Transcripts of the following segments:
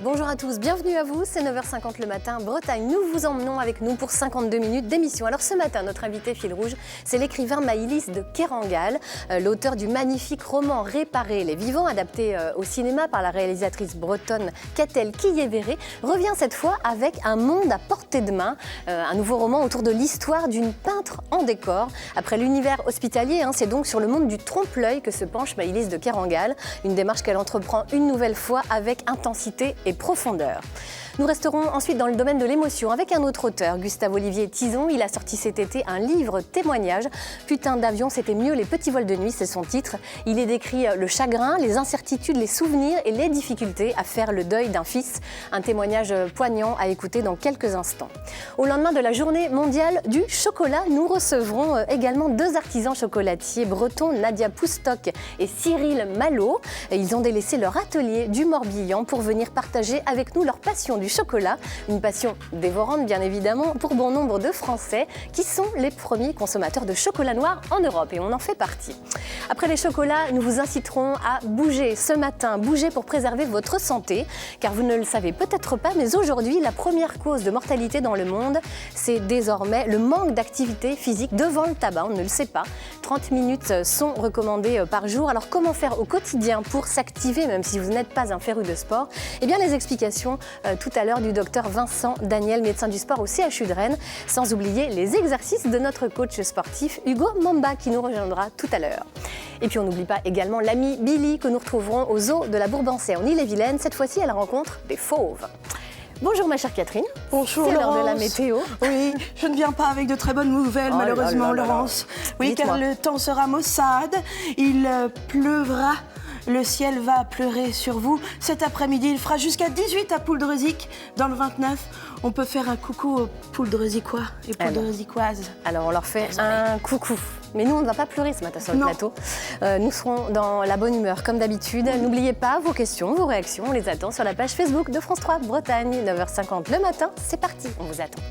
Bonjour à tous, bienvenue à vous, c'est 9h50 le matin, Bretagne. Nous vous emmenons avec nous pour 52 minutes d'émission. Alors ce matin, notre invité fil rouge, c'est l'écrivain Maëlys de Kerangal, l'auteur du magnifique roman Réparer les vivants, adapté au cinéma par la réalisatrice bretonne Catel Quillévéré, revient cette fois avec Un monde à portée de main, un nouveau roman autour de l'histoire d'une peintre en décor. Après l'univers hospitalier, c'est donc sur le monde du trompe-l'œil que se penche Maëlys de Kerangal, une démarche qu'elle entreprend une nouvelle fois avec intensité et profondeur. Nous resterons ensuite dans le domaine de l'émotion avec un autre auteur, Gustave-Olivier Tison. Il a sorti cet été un livre témoignage. Putain d'avion, c'était mieux les petits vols de nuit, c'est son titre. Il y décrit le chagrin, les incertitudes, les souvenirs et les difficultés à faire le deuil d'un fils. Un témoignage poignant à écouter dans quelques instants. Au lendemain de la journée mondiale du chocolat, nous recevrons également deux artisans chocolatiers bretons, Nadia Poustock et Cyril Malo. Ils ont délaissé leur atelier du Morbihan pour venir partager avec nous leur passion du chocolat, une passion dévorante bien évidemment pour bon nombre de Français qui sont les premiers consommateurs de chocolat noir en Europe et on en fait partie. Après les chocolats, nous vous inciterons à bouger ce matin, bouger pour préserver votre santé, car vous ne le savez peut-être pas, mais aujourd'hui, la première cause de mortalité dans le monde, c'est désormais le manque d'activité physique devant le tabac, on ne le sait pas. 30 minutes sont recommandées par jour, alors comment faire au quotidien pour s'activer, même si vous n'êtes pas un féru de sport? Eh bien les explications tout à l'heure du docteur Vincent Daniel, médecin du sport au CHU de Rennes, sans oublier les exercices de notre coach sportif Hugo Mamba qui nous rejoindra tout à l'heure. Et puis on n'oublie pas également l'amie Billy que nous retrouverons au zoo de la Bourbansais en Ille-et-Vilaine, cette fois-ci à la rencontre des fauves. Bonjour ma chère Catherine. Bonjour c'est Laurence. l'heure de la météo. Oui, je ne viens pas avec de très bonnes nouvelles malheureusement Laurence. Oui, car le temps sera maussade, il pleuvra. Le ciel va pleurer sur vous. Cet après-midi, il fera jusqu'à 18 à Pouldreuzic. Dans le 29, on peut faire un coucou aux Pouldreuzicois et Pouldreuzicoises. Alors on leur fait un coucou. Mais nous, on ne va pas pleurer ce matin sur le plateau. Nous serons dans la bonne humeur, comme d'habitude. N'oubliez pas vos questions, vos réactions. On les attend sur la page Facebook de France 3 Bretagne. 9h50 le matin, c'est parti. On vous attend.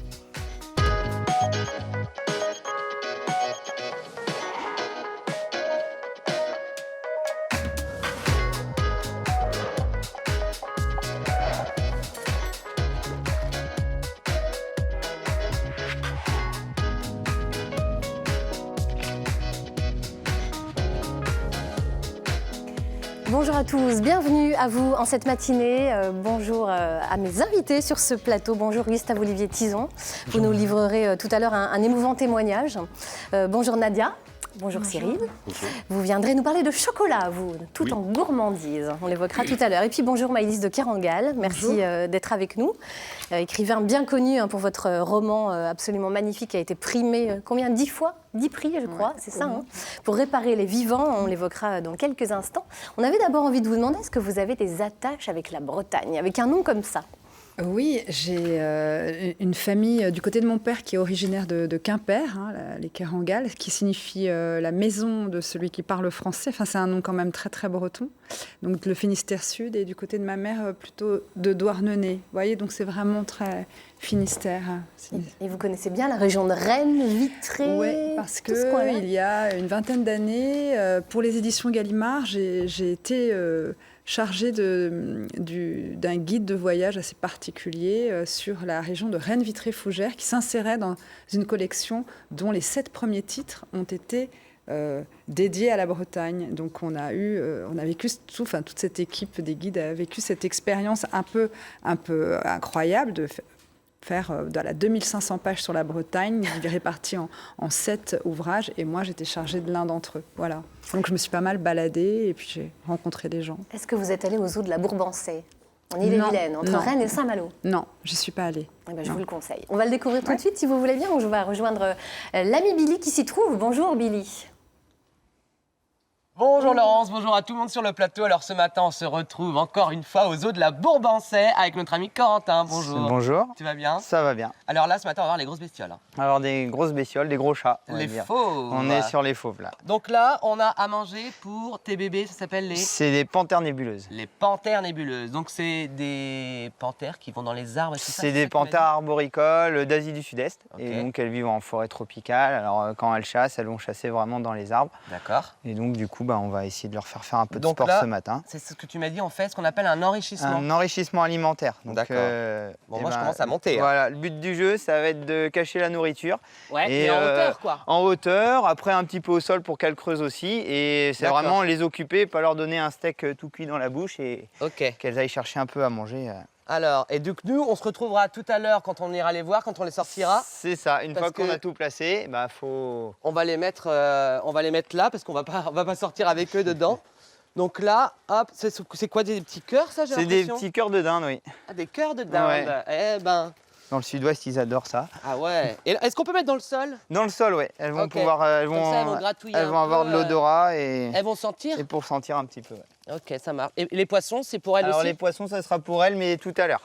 Bonjour à tous, bienvenue à vous en cette matinée. Bonjour à mes invités sur ce plateau. Bonjour Gustave-Olivier Tison. Vous nous livrerez tout à l'heure un émouvant témoignage. Bonjour Nadia. Bonjour Cyril. Bonjour. Vous viendrez nous parler de chocolat, vous, tout en gourmandise. On l'évoquera tout à l'heure. Et puis bonjour Maëlys de Kerangal. Merci d'être avec nous. Écrivain bien connu pour votre roman absolument magnifique qui a été primé combien 10 fois 10 prix, je crois, c'est ça. Pour réparer les vivants, on l'évoquera dans quelques instants. On avait d'abord envie de vous demander, est-ce que vous avez des attaches avec la Bretagne, avec un nom comme ça? Oui, j'ai une famille du côté de mon père qui est originaire de Quimper, les Kerangal, qui signifie la maison de celui qui parle français. Enfin, c'est un nom quand même très très breton. Donc le Finistère Sud, et du côté de ma mère plutôt de Douarnenez. Vous voyez, donc c'est vraiment très Finistère. Et vous connaissez bien la région de Rennes, Vitré? Oui, parce qu'il y a une vingtaine d'années, pour les éditions Gallimard, j'ai été chargée d'un guide de voyage assez particulier sur la région de Rennes-Vitré-Fougères qui s'insérait dans une collection dont les 7 premiers titres ont été dédiés à la Bretagne. Donc on a vécu toute cette équipe des guides a vécu cette expérience un peu incroyable de faire 2500 pages sur la Bretagne, réparties en 7 ouvrages, et moi j'étais chargée de l'un d'entre eux. Voilà. Donc je me suis pas mal baladée et puis j'ai rencontré des gens. Est-ce que vous êtes allée au zoo de la Bourbansais, en Ille-et-Vilaine, entre Rennes et Saint-Malo? Non, je ne suis pas allée. Je vous le conseille. On va le découvrir tout de suite si vous voulez bien. On va rejoindre l'ami Billy qui s'y trouve. Bonjour Billy. Bonjour Laurence, bonjour à tout le monde sur le plateau. Alors ce matin, on se retrouve encore une fois au zoo de la Bourbansais avec notre ami Corentin. Bonjour. Bonjour. Tu vas bien? Ça va bien. Alors là, ce matin, on va voir les grosses bestioles. Alors des grosses bestioles, des gros chats. Les fauves. On est sur les fauves là. Donc là, on a à manger pour tes bébés, ça s'appelle les... C'est des panthères nébuleuses. Les panthères nébuleuses. Donc c'est des panthères qui vont dans les arbres et tout ça. C'est des panthères arboricoles d'Asie du Sud-Est. Okay. Et donc elles vivent en forêt tropicale. Alors quand elles chassent, elles vont chasser vraiment dans les arbres. D'accord. Et donc du coup, bah, on va essayer de leur faire un peu de Donc sport là, ce matin. C'est ce que tu m'as dit, on fait ce qu'on appelle un enrichissement. Un enrichissement alimentaire. D'accord. Bon, eh moi, je ben, commence à monter. Hein. Voilà, le but du jeu, ça va être de cacher la nourriture. Ouais, Et, mais en hauteur, quoi. En hauteur, après un petit peu au sol pour qu'elles creusent aussi. Et c'est D'accord. vraiment les occuper, pas leur donner un steak tout cuit dans la bouche et Ok. qu'elles aillent chercher un peu à manger. Alors, et donc nous, on se retrouvera tout à l'heure quand on ira les voir, quand on les sortira. C'est ça, une Parce fois qu'on que- a tout placé, bah, faut... On va les mettre là parce qu'on va pas sortir avec eux dedans. Donc là, hop, c'est quoi des petits cœurs, ça, j'ai C'est des l'impression petits cœurs de dinde, oui. Ah, des cœurs de dinde. Ouais. Eh ben, Dans le sud-ouest, ils adorent ça. ah ouais. Et est-ce qu'on peut mettre dans le sol? Dans le sol, oui. Elles vont Ok. pouvoir, Comme ça, elles vont gratouiller elles un vont avoir peu, de l'odorat et Elles vont sentir? pour sentir un petit peu. Ouais. Ok, ça marche. Et les poissons, c'est pour elles Alors aussi? les poissons, ça sera pour elles, mais tout à l'heure.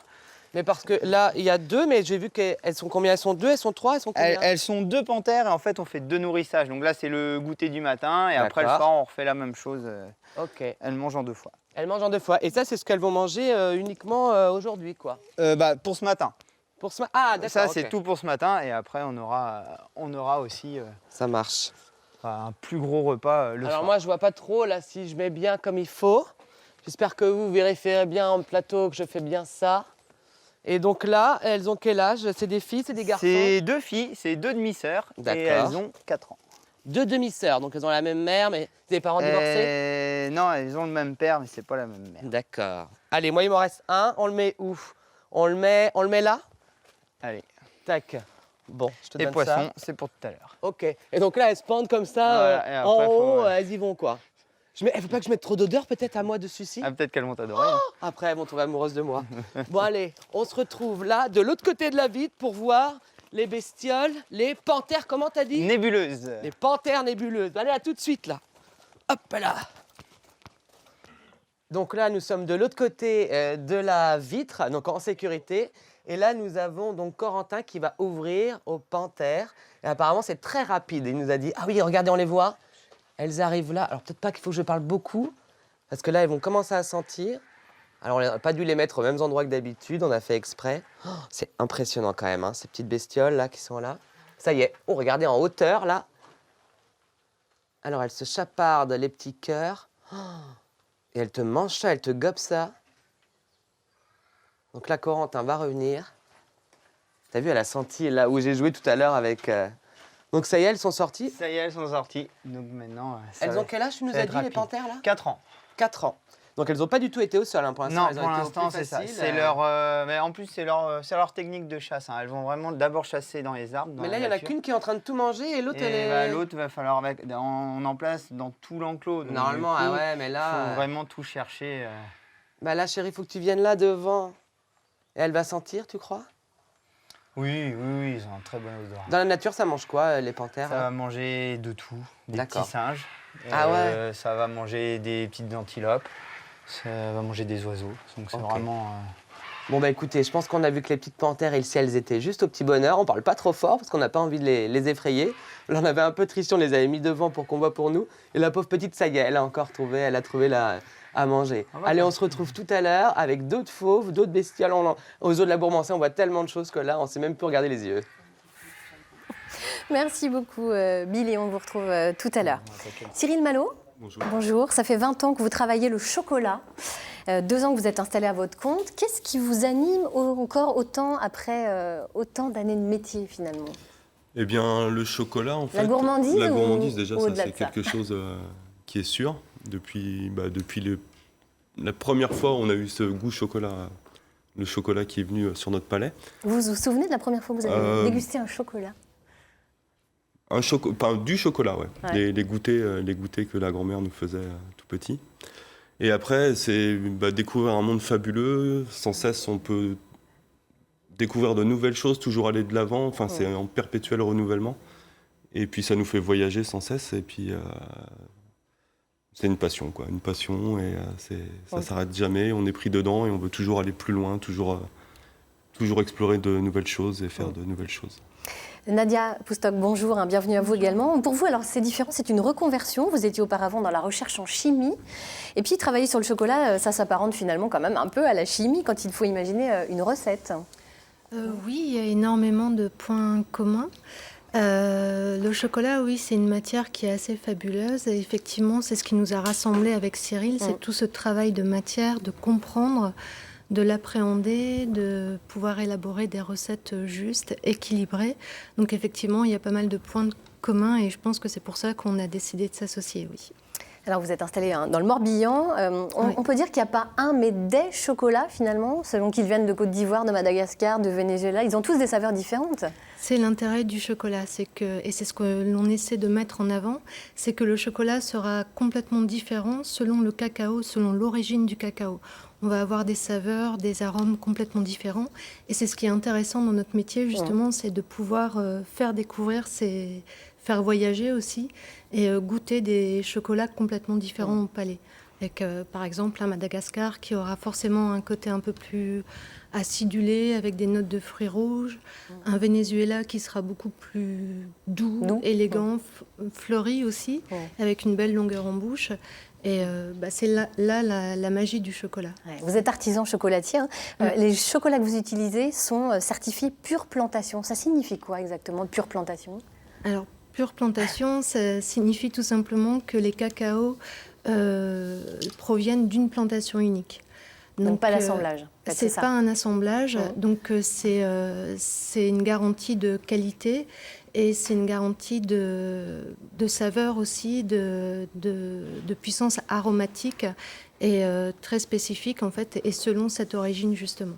Mais parce que là, il y a deux, mais j'ai vu qu'elles sont combien? Elles sont deux, elles sont trois, elles sont combien? Elles sont 2 panthères et en fait, on fait 2 nourrissages. Donc là, c'est le goûter du matin et après le D'accord. soir, on refait la même chose. Ok. Elles mangent en 2 fois. Elles mangent en 2 fois. Et ça, c'est ce qu'elles vont manger uniquement aujourd'hui, quoi. Pour ce matin. Pour ce Ah, d'accord. Ça, ok. c'est tout pour ce matin et après, on aura aussi Ça marche. un plus gros repas le Alors soir. moi, je vois pas trop là si je mets bien comme il faut. J'espère que vous vérifierez bien en plateau que je fais bien ça. Et donc là, elles ont quel âge? C'est des filles, c'est des garçons? C'est 2 filles, c'est 2 demi-sœurs D'accord. et elles ont 4 ans. 2 demi-sœurs, donc elles ont la même mère, mais c'est des parents divorcés? Non, elles ont le même père, mais c'est pas la même mère. D'accord. Allez, moi il m'en reste un. On le met où? On le met là? Allez. Tac. Bon, je te Les donne poissons, ça. c'est pour tout à l'heure. Ok. Et donc là, elles se pendent comme ça, Voilà, et après, en faut- haut, elles y vont quoi. Faut pas que je mette trop d'odeur peut-être à moi dessus ci. Ah, peut-être qu'elles vont t'adorer. hein. Après, elles vont tomber amoureuses de moi. Bon, allez, on se retrouve là, de l'autre côté de la vitre, pour voir les bestioles, les panthères, comment t'as dit? Nébuleuse. Les panthères nébuleuses. Allez, à tout de suite, là. Hop là. Donc là, nous sommes de l'autre côté de la vitre, donc en sécurité. Et là, nous avons donc Corentin qui va ouvrir aux panthères. Et apparemment, c'est très rapide. Il nous a dit, ah oui, regardez, on les voit. Elles arrivent là. Alors peut-être pas qu'il faut que je parle beaucoup, parce que là, elles vont commencer à sentir. Alors, on n'a pas dû les mettre aux mêmes endroits que d'habitude, on a fait exprès. Oh, c'est impressionnant quand même, hein, ces petites bestioles là qui sont là. Ça y est, oh, regardez en hauteur là. Alors, elles se chapardent les petits cœurs. Oh, et elles te mangent ça, elles te gobent ça. Donc là, Corentin va revenir. T'as vu, elle a senti là où j'ai joué tout à l'heure avec... Donc ça y est, elles sont sorties. Ça y est, elles sont sorties. Donc maintenant, ça Elles va- ont quel âge, tu nous ça va as être dit, les rapide. panthères là? 4 ans. 4 ans. Donc elles n'ont pas du tout été au sol hein, pour l'instant. Non, elles ont pour été au l'instant, plus c'est ça. facile, C'est leur, mais en plus, c'est leur technique de chasse. hein. Elles vont vraiment d'abord chasser dans les arbres. Dans Mais là, la il n'y en a nature. qu'une qui est en train de tout manger et l'autre, elle Et est... bah, l'autre, va falloir on en place dans tout l'enclos. donc, Normalement, du coup, ah ouais, mais Il là... faut vraiment tout chercher. Bah là, chérie, il faut que tu viennes là devant. Et elle va sentir, tu crois? Oui, ils ont un très bon odorat. Dans la nature, ça mange quoi, les panthères Ça hein va manger de tout, des D'accord. petits singes. Ah ouais. Ça va manger des petites antilopes. Ça va manger des oiseaux. Donc c'est Ok. vraiment. Bon, bah écoutez, je pense qu'on a vu que les petites panthères, ici, elles étaient juste au petit bonheur. On parle pas trop fort parce qu'on n'a pas envie de les effrayer. Là, on avait un peu triché, on les avait mis devant pour qu'on voit pour nous. Et la pauvre petite, ça y est, elle a trouvé là à manger. Ah ouais, Allez, ouais. on se retrouve tout à l'heure avec d'autres fauves, d'autres bestioles. Aux eaux de la Bourbansais, on voit tellement de choses que là, on sait même plus regarder les yeux. Merci beaucoup, Billy. On vous retrouve tout à l'heure. Cyril Malo. Bonjour. Bonjour. Ça fait 20 ans que vous travaillez le chocolat. 2 ans que vous êtes installé à votre compte. Qu'est-ce qui vous anime encore autant après autant d'années de métier, finalement? Eh bien, le chocolat, en fait. La gourmandise La ou gourmandise, déjà, ça, au-delà c'est de ça quelque chose qui est sûr. Depuis la première fois où on a eu ce goût chocolat, le chocolat qui est venu sur notre palais. Vous vous souvenez de la première fois que vous avez dégusté un chocolat? Du chocolat, ouais. Ouais. Les goûters que la grand-mère nous faisait tout petit. Et après, c'est découvrir un monde fabuleux. Sans cesse, on peut découvrir de nouvelles choses, toujours aller de l'avant. Enfin, c'est en perpétuel renouvellement. Et puis, ça nous fait voyager sans cesse. Et puis, c'est une passion, quoi. Une passion. Et ça s'arrête jamais. On est pris dedans et on veut toujours aller plus loin, toujours explorer de nouvelles choses et faire de nouvelles choses. Nadia Poustock, bonjour, bienvenue à vous également. Pour vous, alors c'est différent, c'est une reconversion. Vous étiez auparavant dans la recherche en chimie. Et puis travailler sur le chocolat, ça s'apparente finalement quand même un peu à la chimie quand il faut imaginer une recette. Oui, il y a énormément de points communs. Le chocolat, oui, c'est une matière qui est assez fabuleuse. Et effectivement, c'est ce qui nous a rassemblés avec Cyril, c'est tout ce travail de matière, de comprendre, de l'appréhender, de pouvoir élaborer des recettes justes, équilibrées. Donc effectivement, il y a pas mal de points communs et je pense que c'est pour ça qu'on a décidé de s'associer, oui. Alors vous êtes installé dans le Morbihan. On peut dire qu'il n'y a pas un, mais des chocolats finalement, selon qu'ils viennent de Côte d'Ivoire, de Madagascar, de Venezuela. Ils ont tous des saveurs différentes. C'est l'intérêt du chocolat, et c'est ce que l'on essaie de mettre en avant, c'est que le chocolat sera complètement différent selon le cacao, selon l'origine du cacao. On va avoir des saveurs, des arômes complètement différents. Et c'est ce qui est intéressant dans notre métier, justement, c'est de pouvoir faire découvrir, faire voyager aussi, et goûter des chocolats complètement différents au palais. Avec, par exemple, un Madagascar qui aura forcément un côté un peu plus acidulé, avec des notes de fruits rouges. Un Venezuela qui sera beaucoup plus doux. Élégant, fleuri aussi, avec une belle longueur en bouche. Et c'est là la magie du chocolat. Ouais, vous êtes artisan chocolatier. Les chocolats que vous utilisez sont certifiés pure plantation. Ça signifie quoi exactement, pure plantation? Alors, pure plantation, ça signifie tout simplement que les cacaos proviennent d'une plantation unique. Donc pas d'assemblage. C'est pas un assemblage, donc c'est une garantie de qualité et c'est une garantie de saveur aussi, de puissance aromatique et très spécifique en fait, et selon cette origine justement.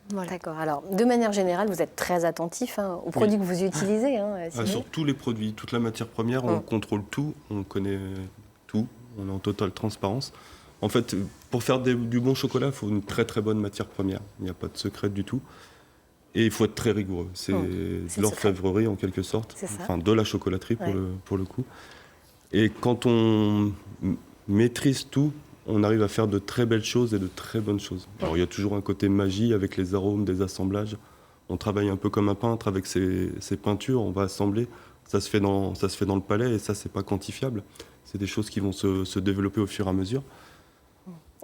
Voilà. D'accord. Alors, de manière générale, vous êtes très attentif aux produits que vous utilisez. Sur tous les produits, toute la matière première, on contrôle tout, on connaît tout, on est en totale transparence. En fait, pour faire du bon chocolat, il faut une très très bonne matière première. Il n'y a pas de secret du tout. Et il faut être très rigoureux. C'est de l'orfèvrerie en quelque sorte, enfin de la chocolaterie pour le coup. Et quand on maîtrise tout, on arrive à faire de très belles choses et de très bonnes choses. Alors il y a toujours un côté magie avec les arômes, des assemblages. On travaille un peu comme un peintre avec ses peintures, on va assembler. Ça se fait dans le palais et ça, c'est pas quantifiable. C'est des choses qui vont se développer au fur et à mesure.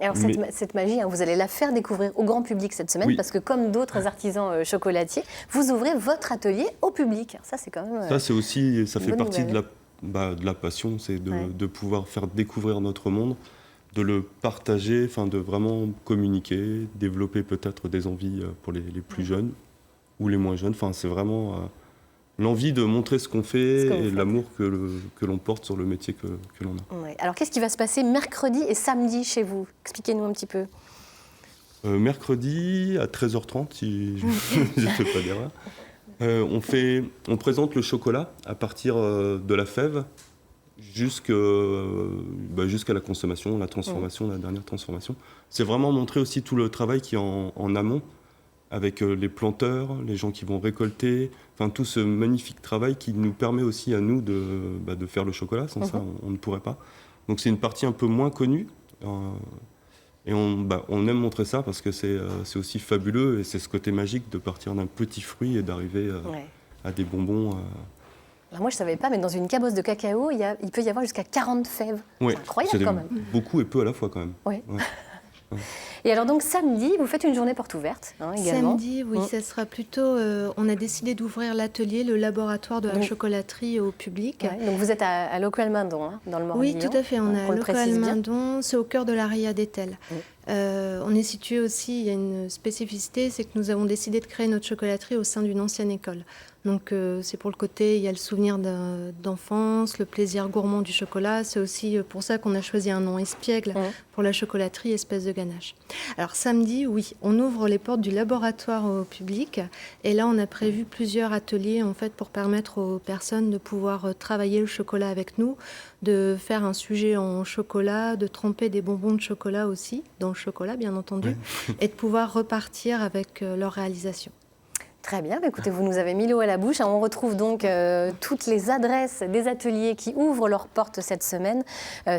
Alors cette magie, vous allez la faire découvrir au grand public cette semaine, parce que comme d'autres artisans chocolatiers, vous ouvrez votre atelier au public. Alors ça, c'est quand même. Ça, c'est aussi, ça fait partie de la passion, c'est de pouvoir faire découvrir notre monde, de le partager, enfin de vraiment communiquer, développer peut-être des envies pour les plus jeunes ou les moins jeunes. Enfin, c'est vraiment l'envie de montrer ce qu'on fait et l'amour que l'on porte sur le métier que l'on a. Ouais. Alors, qu'est-ce qui va se passer mercredi et samedi chez vous? Expliquez-nous un petit peu. Mercredi à 13h30, si je ne fais pas d'erreur. On présente le chocolat à partir de la fève jusqu'à la consommation, la transformation, la dernière transformation. C'est vraiment montrer aussi tout le travail qui est en amont, avec les planteurs, les gens qui vont récolter, enfin tout ce magnifique travail qui nous permet aussi à nous de faire le chocolat. Sans ça, on ne pourrait pas. Donc c'est une partie un peu moins connue. Et on aime montrer ça parce que c'est aussi fabuleux et c'est ce côté magique de partir d'un petit fruit et d'arriver à des bonbons. Alors moi, je ne savais pas, mais dans une cabosse de cacao, il peut y avoir jusqu'à 40 fèves. C'est incroyable quand même. Beaucoup et peu à la fois quand même. Ouais. Et alors donc samedi, vous faites une journée porte ouverte également. Samedi, oui, ça sera plutôt... on a décidé d'ouvrir l'atelier, le laboratoire de la chocolaterie au public. Ouais, donc vous êtes à Local Mindon, dans le Morbihan. Oui, tout à fait, on est à Local Mindon, c'est au cœur de la Ria d'Etel. On est situé aussi, il y a une spécificité, c'est que nous avons décidé de créer notre chocolaterie au sein d'une ancienne école. Donc c'est pour le côté, il y a le souvenir d'enfance, le plaisir gourmand du chocolat. C'est aussi pour ça qu'on a choisi un nom espiègle pour la chocolaterie espèce de ganache. Alors samedi, oui, on ouvre les portes du laboratoire au public. Et là, on a prévu plusieurs ateliers en fait pour permettre aux personnes de pouvoir travailler le chocolat avec nous, de faire un sujet en chocolat, de tremper des bonbons de chocolat aussi, dans le chocolat bien entendu, et de pouvoir repartir avec leur réalisation. Très bien, écoutez, vous nous avez mis l'eau à la bouche. On retrouve donc toutes les adresses des ateliers qui ouvrent leurs portes cette semaine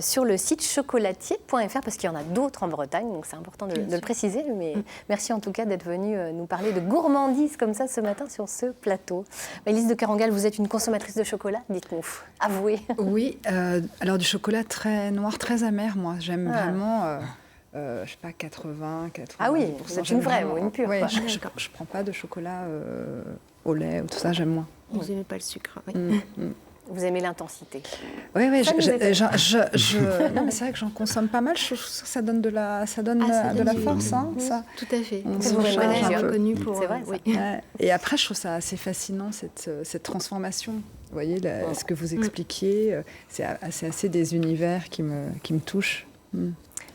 sur le site chocolatier.fr parce qu'il y en a d'autres en Bretagne, donc c'est important de le préciser. Mais merci en tout cas d'être venu nous parler de gourmandise comme ça ce matin sur ce plateau. Maëlys de Kerangal, vous êtes une consommatrice de chocolat, dites-nous, avouez. Oui, alors du chocolat très noir, très amer, moi. J'aime vraiment... je sais pas, 80. Ah oui, c'est une vraie ou une pure. Ouais, je prends pas de chocolat au lait ou tout ça, j'aime moins. Vous n'aimez pas le sucre. Oui. Vous aimez l'intensité. Oui, oui. Ça nous étonne. Non, mais c'est vrai que j'en consomme pas mal. Je trouve que ça donne de la force. Hein, ça. Tout à fait. On C'est se vrai, recharge un peu. reconnu pour. C'est vrai, oui. Ouais. Et après, je trouve ça assez fascinant, cette transformation. Vous voyez, ce que vous expliquiez, c'est assez des univers qui me touchent.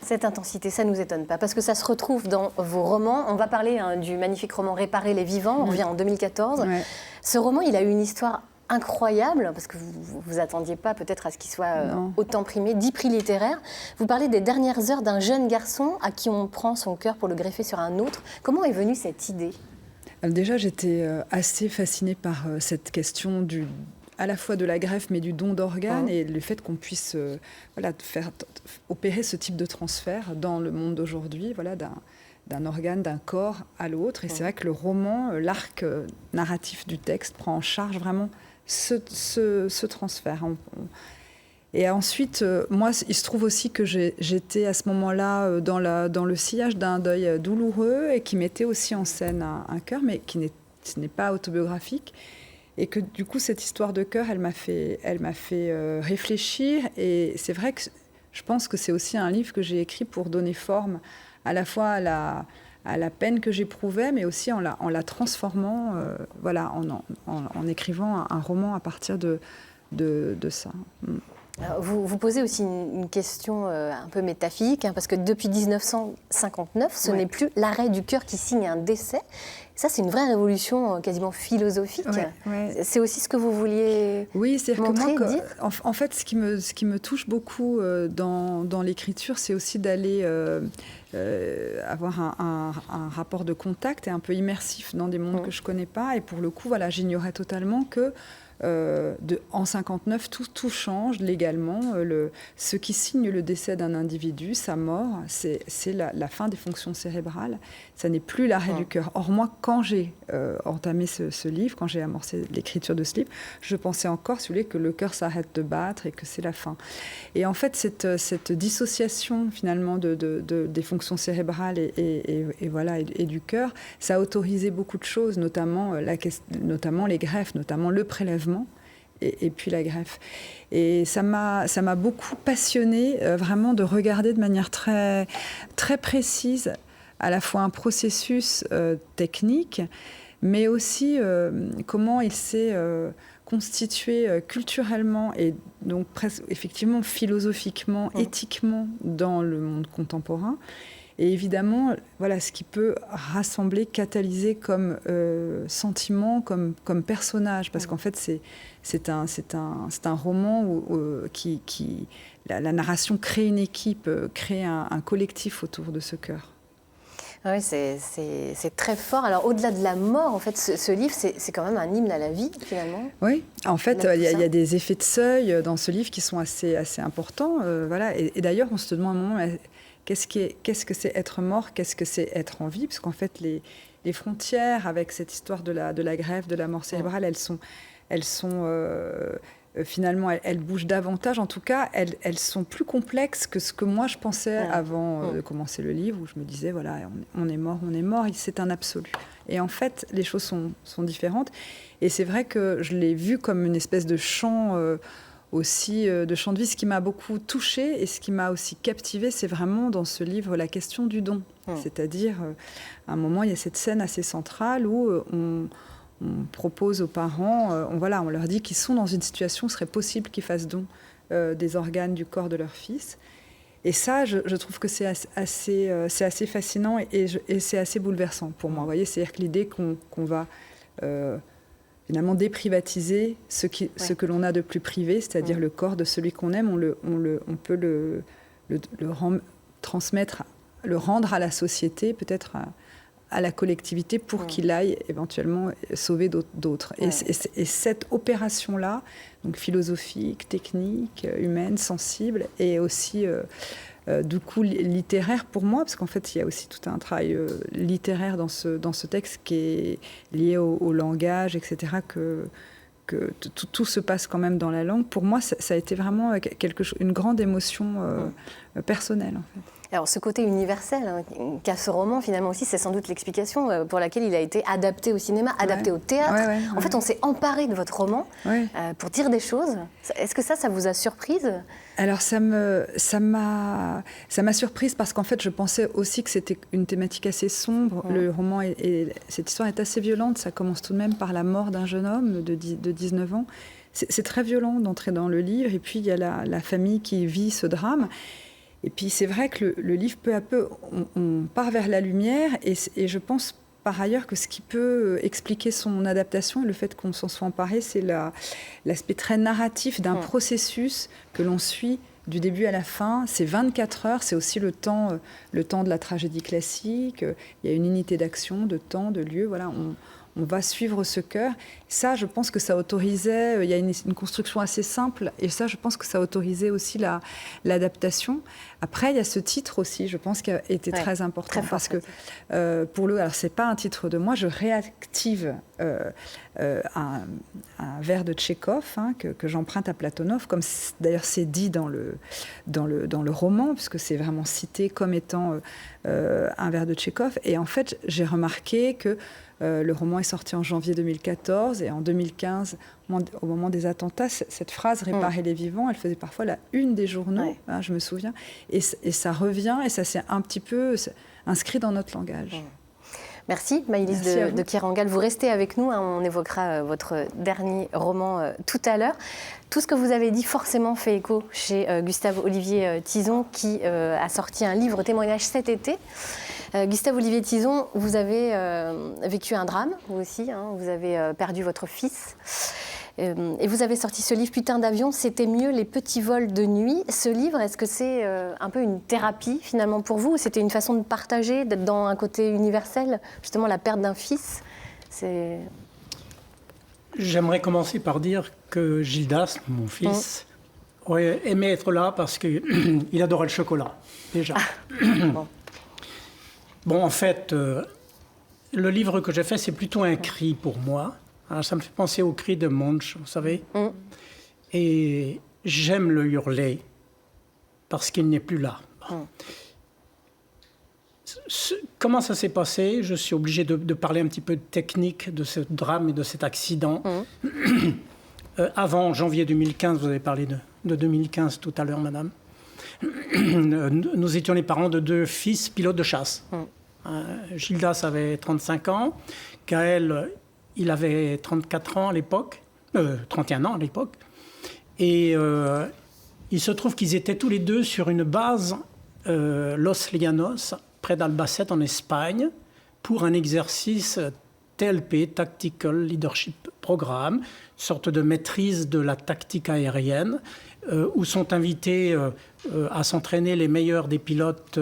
Cette intensité, ça ne nous étonne pas, parce que ça se retrouve dans vos romans. On va parler du magnifique roman Réparer les vivants, on revient en 2014. Ouais. Ce roman, il a eu une histoire incroyable, parce que vous vous attendiez pas peut-être à ce qu'il soit autant primé, 10 prix littéraires. Vous parlez des dernières heures d'un jeune garçon à qui on prend son cœur pour le greffer sur un autre. Comment est venue cette idée ? Alors déjà, j'étais assez fascinée par cette question à la fois de la greffe, mais du don d'organes et le fait qu'on puisse faire opérer ce type de transfert dans le monde d'aujourd'hui, d'un organe, d'un corps à l'autre. Et c'est vrai que le roman, l'arc narratif du texte prend en charge vraiment ce transfert. Et ensuite, moi, il se trouve aussi que j'étais à ce moment-là dans le sillage d'un deuil douloureux et qui mettait aussi en scène un cœur, mais ce n'est pas autobiographique. Et que du coup, cette histoire de cœur, elle m'a fait réfléchir. Et c'est vrai que je pense que c'est aussi un livre que j'ai écrit pour donner forme à la fois à la peine que j'éprouvais, mais aussi en la transformant, en écrivant un roman à partir de ça. Vous posez aussi une question un peu métaphysique, parce que depuis 1959, ce n'est plus l'arrêt du cœur qui signe un décès. Ça, c'est une vraie révolution quasiment philosophique. Ouais. C'est aussi ce que vous vouliez montrer, dire. En fait, ce qui me touche beaucoup dans l'écriture, c'est aussi d'aller avoir un rapport de contact et un peu immersif dans des mondes que je ne connais pas. Et pour le coup, j'ignorais totalement que en 59, tout change légalement. Ce qui signe le décès d'un individu, sa mort, c'est la fin des fonctions cérébrales. Ça n'est plus l'arrêt du cœur. Or, moi, quand j'ai entamé ce livre, quand j'ai amorcé l'écriture de ce livre, je pensais encore, si vous voulez, que le cœur s'arrête de battre et que c'est la fin. Et en fait, cette dissociation, finalement, des fonctions cérébrales et du cœur, ça a autorisé beaucoup de choses, notamment les greffes, notamment le prélèvement. Et puis la greffe. Et ça m'a beaucoup passionnée, vraiment, de regarder de manière très, très précise à la fois un processus technique, mais aussi comment il s'est constitué culturellement et donc presque, effectivement, philosophiquement, éthiquement dans le monde contemporain. Et évidemment, ce qui peut rassembler, catalyser comme sentiment, comme personnage, parce qu'en fait, c'est un roman où la narration crée une équipe, crée un collectif autour de ce cœur. Oui, c'est très fort. Alors, au-delà de la mort, en fait, ce livre, c'est quand même un hymne à la vie, finalement. Oui, en fait, il y a des effets de seuil dans ce livre qui sont assez importants. Et d'ailleurs, on se demande à un moment... Qu'est-ce que c'est être mort? Qu'est-ce que c'est être en vie? Parce qu'en fait, les frontières avec cette histoire de la greffe, de la mort cérébrale, elles sont finalement, elles bougent davantage. En tout cas, elles sont plus complexes que ce que moi je pensais avant de commencer le livre, où je me disais, on est mort, c'est un absolu. Et en fait, les choses sont différentes. Et c'est vrai que je l'ai vu comme une espèce de chant... aussi de chant de vie. Ce qui m'a beaucoup touchée et ce qui m'a aussi captivée, c'est vraiment dans ce livre la question du don. C'est-à-dire, à un moment, il y a cette scène assez centrale où on propose aux parents, on leur dit qu'ils sont dans une situation où il serait possible qu'ils fassent don des organes du corps de leur fils. Et ça, je trouve que c'est assez fascinant et c'est assez bouleversant pour moi. Vous voyez, c'est-à-dire que l'idée qu'on va... finalement déprivatiser ce que l'on a de plus privé, c'est-à-dire le corps de celui qu'on aime, on peut le transmettre, le rendre à la société, peut-être à la collectivité, pour qu'il aille éventuellement sauver d'autres. Et cette opération-là, donc philosophique, technique, humaine, sensible, et aussi... du coup littéraire pour moi, parce qu'en fait il y a aussi tout un travail littéraire dans ce texte qui est lié au langage, etc., que tout se passe quand même dans la langue. Pour moi, ça a été vraiment une grande émotion personnel, en fait. Alors, ce côté universel qu'a ce roman, finalement aussi, c'est sans doute l'explication pour laquelle il a été adapté au cinéma, adapté au théâtre. En fait, on s'est emparé de votre roman pour dire des choses. Est-ce que ça vous a surprise ? Alors, ça m'a surprise parce qu'en fait, je pensais aussi que c'était une thématique assez sombre. Le roman, cette histoire est assez violente. Ça commence tout de même par la mort d'un jeune homme de 19 ans. C'est très violent d'entrer dans le livre. Et puis, il y a la famille qui vit ce drame. Et puis c'est vrai que le livre, peu à peu, on part vers la lumière et je pense par ailleurs que ce qui peut expliquer son adaptation et le fait qu'on s'en soit emparé, c'est l'aspect très narratif d'un processus que l'on suit du début à la fin. C'est 24 heures, c'est aussi le temps de la tragédie classique. Il y a une unité d'action, de temps, de lieu. Voilà, on va suivre ce cœur. Ça, je pense que ça autorisait, il y a une construction assez simple, et ça, je pense que ça autorisait aussi l'adaptation. Après, il y a ce titre aussi, je pense, qui a été très important, parce que alors c'est pas un titre de moi, je réactive un vers de Tchekhov que j'emprunte à Platonov, comme d'ailleurs c'est dit dans le roman, puisque c'est vraiment cité comme étant un vers de Tchekhov. Et en fait, j'ai remarqué que le roman est sorti en janvier 2014 et en 2015, au moment des attentats, cette phrase « Réparer les vivants », elle faisait parfois la une des journaux, je me souviens. Et ça revient et ça s'est un petit peu inscrit dans notre langage. Merci Maïlys de Kerangal. Vous restez avec nous, on évoquera votre dernier roman tout à l'heure. Tout ce que vous avez dit forcément fait écho chez Gustave-Olivier Tizon qui a sorti un livre témoignage cet été. Gustave-Olivier Tizon, vous avez vécu un drame, vous aussi, vous avez perdu votre fils. Et vous avez sorti ce livre, Putain d'avion, c'était mieux les petits vols de nuit. Ce livre, est-ce que c'est un peu une thérapie finalement pour vous ? C'était une façon de partager, d'être dans un côté universel, justement la perte d'un fils. J'aimerais commencer par dire que Gildas, mon fils, aurait aimé être là parce qu'il adorait le chocolat, déjà. Bon, en fait, le livre que j'ai fait, c'est plutôt un cri pour moi. Alors, ça me fait penser au cri de Munch, vous savez. Et j'aime le hurler parce qu'il n'est plus là. Comment ça s'est passé ? Je suis obligé de parler un petit peu de technique de ce drame et de cet accident. Avant janvier 2015, vous avez parlé de 2015 tout à l'heure, madame. Nous étions les parents de 2 fils pilotes de chasse. Gildas avait 35 ans, Gaël, il avait 34 ans à l'époque, 31 ans à l'époque. Et il se trouve qu'ils étaient tous les deux sur une base, Los Llanos, près d'Albacete en Espagne, pour un exercice TLP, Tactical Leadership Programme, une sorte de maîtrise de la tactique aérienne, où sont invités à s'entraîner les meilleurs des pilotes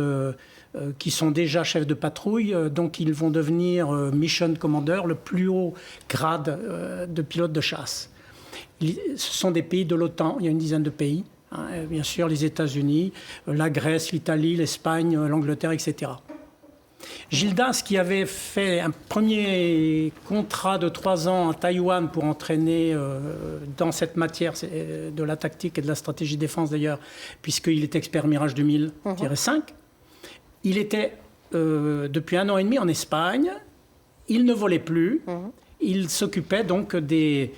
qui sont déjà chefs de patrouille. Donc ils vont devenir Mission Commander, le plus haut grade de pilote de chasse. Ce sont des pays de l'OTAN, il y a une dizaine de pays. Bien sûr, les États-Unis, la Grèce, l'Italie, l'Espagne, l'Angleterre, etc. Gildas, qui avait fait un premier contrat de 3 ans à Taïwan pour entraîner dans cette matière de la tactique et de la stratégie de défense d'ailleurs, puisqu'il est expert Mirage 2000-5, il était depuis 1 an et demi en Espagne, il ne volait plus, il s'occupait donc de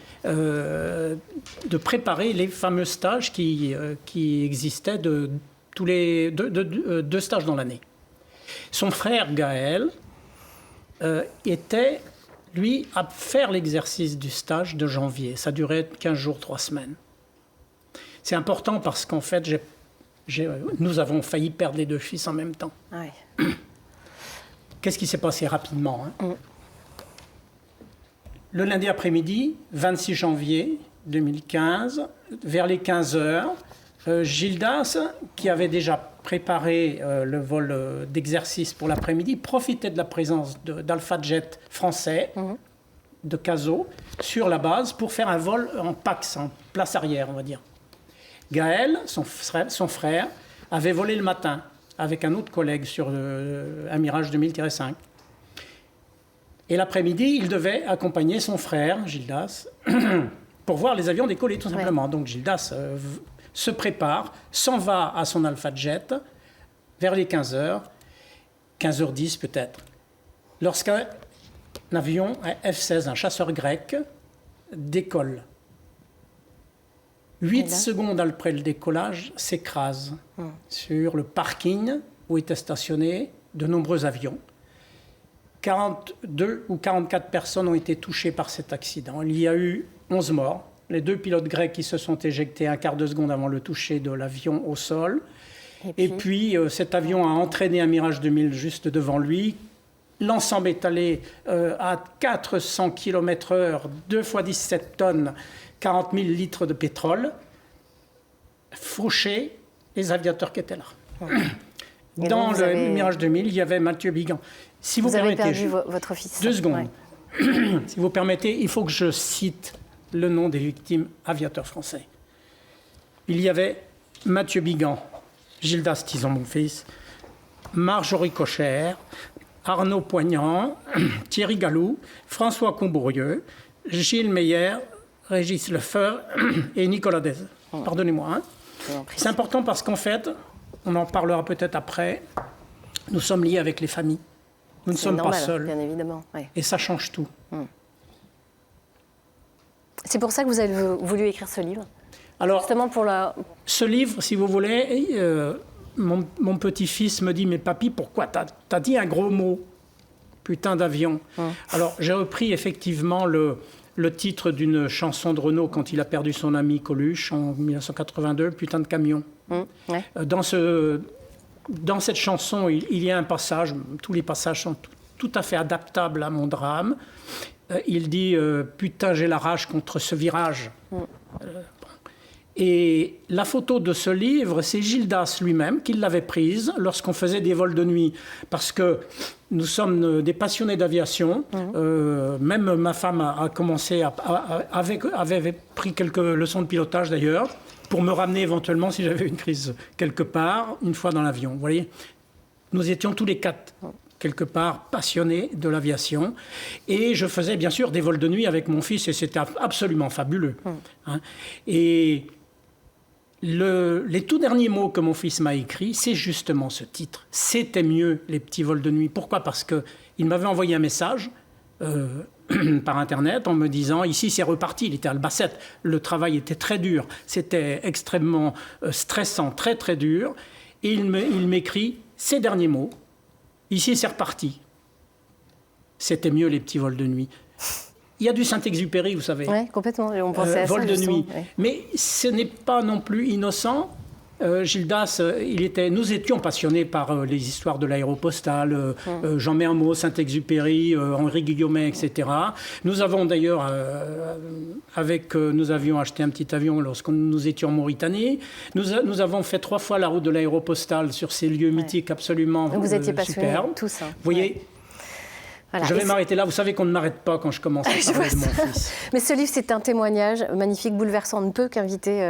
préparer les fameux stages qui existaient tous les 2 stages dans l'année. Son frère Gaël était, lui, à faire l'exercice du stage de janvier. Ça durait 15 jours, 3 semaines. C'est important parce qu'en fait, nous avons failli perdre les 2 fils en même temps. Qu'est-ce qui s'est passé rapidement Le lundi après-midi, 26 janvier 2015, vers les 15 heures, Gildas, qui avait déjà préparé le vol d'exercice pour l'après-midi, profitait de la présence d'Alpha Jet français, de Caso, sur la base pour faire un vol en Pax, en place arrière, on va dire. Gaël, son frère, avait volé le matin avec un autre collègue sur un Mirage 2000-5. Et l'après-midi, il devait accompagner son frère, Gildas, pour voir les avions décoller, tout simplement. Donc Gildas se prépare, s'en va à son Alpha Jet vers les 15h, 15h10 peut-être. Lorsqu'un avion, un F-16, un chasseur grec, décolle. 8 secondes après le décollage, s'écrase sur le parking où étaient stationnés de nombreux avions. 42 ou 44 personnes ont été touchées par cet accident. Il y a eu 11 morts. Les 2 pilotes grecs qui se sont éjectés un quart de seconde avant le toucher de l'avion au sol. Et puis cet avion a entraîné un Mirage 2000 juste devant lui. L'ensemble est allé à 400 km/h, 2 fois 17 tonnes, 40 000 litres de pétrole, fauché les aviateurs qui étaient là. Dans le Mirage 2000, il y avait Mathieu Bigan. Si vous avez permettez, perdu votre fils. 2 secondes. Ouais. Si vous permettez, il faut que je cite le nom des victimes aviateurs français. Il y avait Mathieu Bigan, Gildas Tison, mon fils, Marjorie Cocher, Arnaud Poignant, Thierry Gallou, François Combourieux, Gilles Meyer, Régis Lefeur et Nicolas Dez. Pardonnez-moi. Hein. C'est important parce qu'en fait, on en parlera peut-être après, nous sommes liés avec les familles. Nous ne sommes pas seuls. Bien évidemment. Ouais. Et ça change tout. C'est pour ça que vous avez voulu écrire ce livre. Alors, justement pour ce livre, si vous voulez, mon petit-fils me dit « Mais papy, pourquoi t'as dit un gros mot, putain d'avion ?» Alors, j'ai repris effectivement le titre d'une chanson de Renaud quand il a perdu son ami Coluche en 1982, « Putain de camion ». Ouais. Dans cette chanson, il y a un passage, tous les passages sont tout à fait adaptables à mon drame. Il dit putain, j'ai la rage contre ce virage. Et la photo de ce livre, c'est Gildas lui-même qui l'avait prise lorsqu'on faisait des vols de nuit. Parce que nous sommes des passionnés d'aviation. Même ma femme a commencé, avait pris quelques leçons de pilotage d'ailleurs, pour me ramener éventuellement si j'avais une crise quelque part, une fois dans l'avion. Vous voyez, nous étions tous les 4 quelque part passionnés de l'aviation. Et je faisais bien sûr des vols de nuit avec mon fils et c'était absolument fabuleux. Hein. Et les tout derniers mots que mon fils m'a écrits, c'est justement ce titre. C'était mieux les petits vols de nuit. Pourquoi ? Parce qu'il m'avait envoyé un message par Internet en me disant « Ici, c'est reparti ». Il était à Albacete. Le travail était très dur. C'était extrêmement stressant, très, très dur. Et il m'écrit ces derniers mots. Ici, c'est reparti. C'était mieux les petits vols de nuit. Il y a du Saint-Exupéry, vous savez. Oui, complètement. On pensait à ça, vol de nuit. Ouais. Mais ce n'est pas non plus innocent. Gildas, nous étions passionnés par les histoires de l'Aéropostale, Jean Mermoz, Saint-Exupéry, Henri Guillaumet, etc. Nous avons d'ailleurs, nous avions acheté un petit avion lorsque nous étions en Mauritanie. Nous avons fait 3 fois la route de l'Aéropostale sur ces lieux mythiques absolument superbes. Vous étiez passionnés tous. Hein. Vous voyez. Voilà. Je vais m'arrêter là. Vous savez qu'on ne m'arrête pas quand je commence à parler de mon fils. Mais ce livre, c'est un témoignage magnifique, bouleversant. On ne peut qu'inviter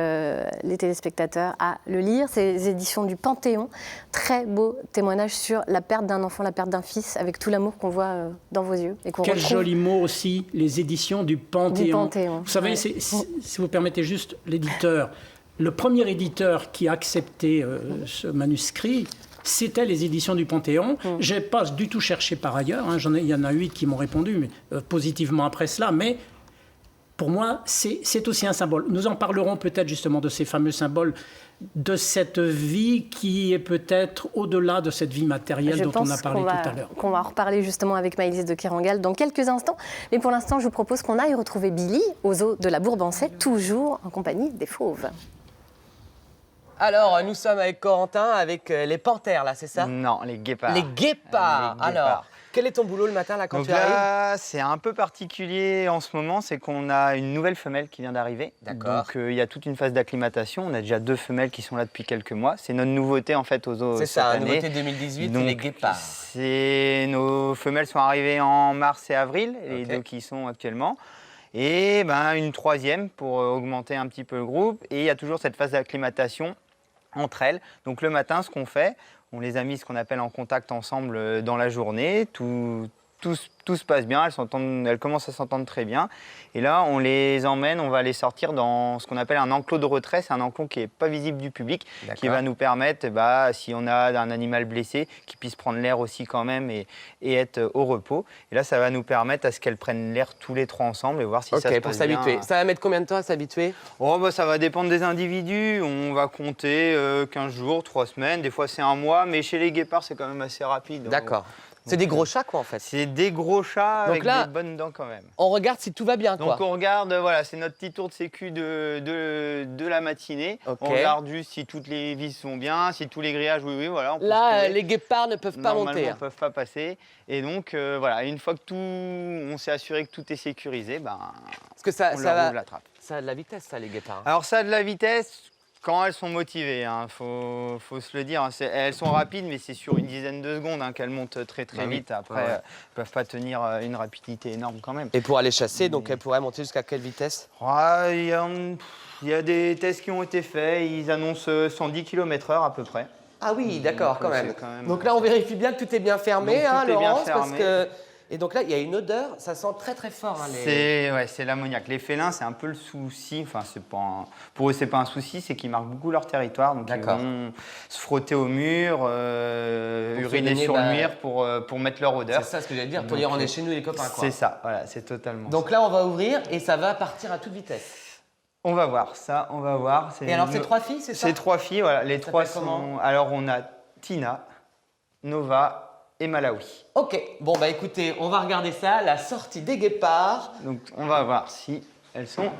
les téléspectateurs à le lire. C'est les éditions du Panthéon. Très beau témoignage sur la perte d'un enfant, la perte d'un fils, avec tout l'amour qu'on voit dans vos yeux. Et qu'on Quel retrouve. Joli mot aussi, les éditions du Panthéon. Du Panthéon. Vous savez, si vous permettez juste l'éditeur, le premier éditeur qui a accepté ce manuscrit, c'était les éditions du Panthéon. Je n'ai pas du tout cherché par ailleurs. Hein. Il y en a 8 qui m'ont répondu positivement après cela. Mais pour moi, c'est aussi un symbole. Nous en parlerons peut-être justement de ces fameux symboles, de cette vie qui est peut-être au-delà de cette vie matérielle dont on a parlé tout à l'heure. Qu'on va en reparler justement avec Maëlys de Kerangal dans quelques instants. Mais pour l'instant, je vous propose qu'on aille retrouver Billy aux eaux de la Bourbansais, toujours en compagnie des fauves. Alors, nous sommes avec Corentin, avec les panthères, là, c'est ça? Non, les guépards. Les guépards. Alors, quel est ton boulot le matin, là, quand tu arrives? Là, c'est un peu particulier en ce moment, c'est qu'on a une nouvelle femelle qui vient d'arriver. D'accord. Donc, il y a toute une phase d'acclimatation. On a déjà 2 femelles qui sont là depuis quelques mois. C'est notre nouveauté, en fait, aux eaux cette année. C'est ça, nouveauté 2018, donc, les guépards. Nos femelles sont arrivées en mars et avril, les 2 qui y sont actuellement. Et une 3e pour augmenter un petit peu le groupe. Et il y a toujours cette phase d'acclimatation entre elles. Donc le matin, ce qu'on fait, on les a mis ce qu'on appelle en contact ensemble dans la journée. Tous tout se passe bien, elles commencent à s'entendre très bien. Et là, on les emmène, on va les sortir dans ce qu'on appelle un enclos de retrait. C'est un enclos qui n'est pas visible du public, qui va nous permettre, si on a un animal blessé, qu'il puisse prendre l'air aussi quand même et être au repos. Et là, ça va nous permettre à ce qu'elles prennent l'air tous les 3 ensemble et voir si ça se passe bien. Pour s'habituer. Ça va mettre combien de temps à s'habituer? Ça va dépendre des individus. On va compter 15 jours, 3 semaines. Des fois, c'est 1 mois. Mais chez les guépards, c'est quand même assez rapide. D'accord. C'est des gros chats, quoi, en fait. C'est des gros chats avec des bonnes dents, quand même. On regarde si tout va bien, quoi. Donc, on regarde, c'est notre petit tour de sécu de la matinée. Okay. On regarde juste si toutes les vis sont bien, si tous les grillages, oui, voilà. Là, les guépards ne peuvent pas monter. Normalement, ne peuvent pas passer. Et donc, une fois que on s'est assuré que tout est sécurisé, parce que ça ouvre la trappe. Ça a de la vitesse, ça, les guépards. Alors, ça a de la vitesse. Quand elles sont motivées, faut se le dire. Elles sont rapides, mais c'est sur une dizaine de secondes qu'elles montent très vite. Après, elles ne peuvent pas tenir une rapidité énorme quand même. Et pour aller chasser, donc elles pourraient monter jusqu'à quelle vitesse? Il y a des tests qui ont été faits. Ils annoncent 110 km/h à peu près. Ah oui, d'accord, quand même. Donc là, on vérifie bien que tout est bien fermé, Laurence, parce que... Et donc là, il y a une odeur, ça sent très fort. C'est l'ammoniac. Les félins, c'est un peu le souci. Enfin, pour eux, c'est pas un souci, c'est qu'ils marquent beaucoup leur territoire. Donc ils vont se frotter au mur, uriner sur le mur pour mettre leur odeur. C'est ça ce que j'allais dire, pour dire on est chez nous les copains. C'est ça, voilà, c'est totalement. Donc là, on va ouvrir et ça va partir à toute vitesse. On va voir ça, on va voir. Et alors, c'est 3 filles, c'est ça? C'est 3 filles, voilà. Les 3 sont... Alors, on a Tina, Nova et Malawi. Ok, bon écoutez, on va regarder ça, la sortie des guépards. Donc on va voir si elles sont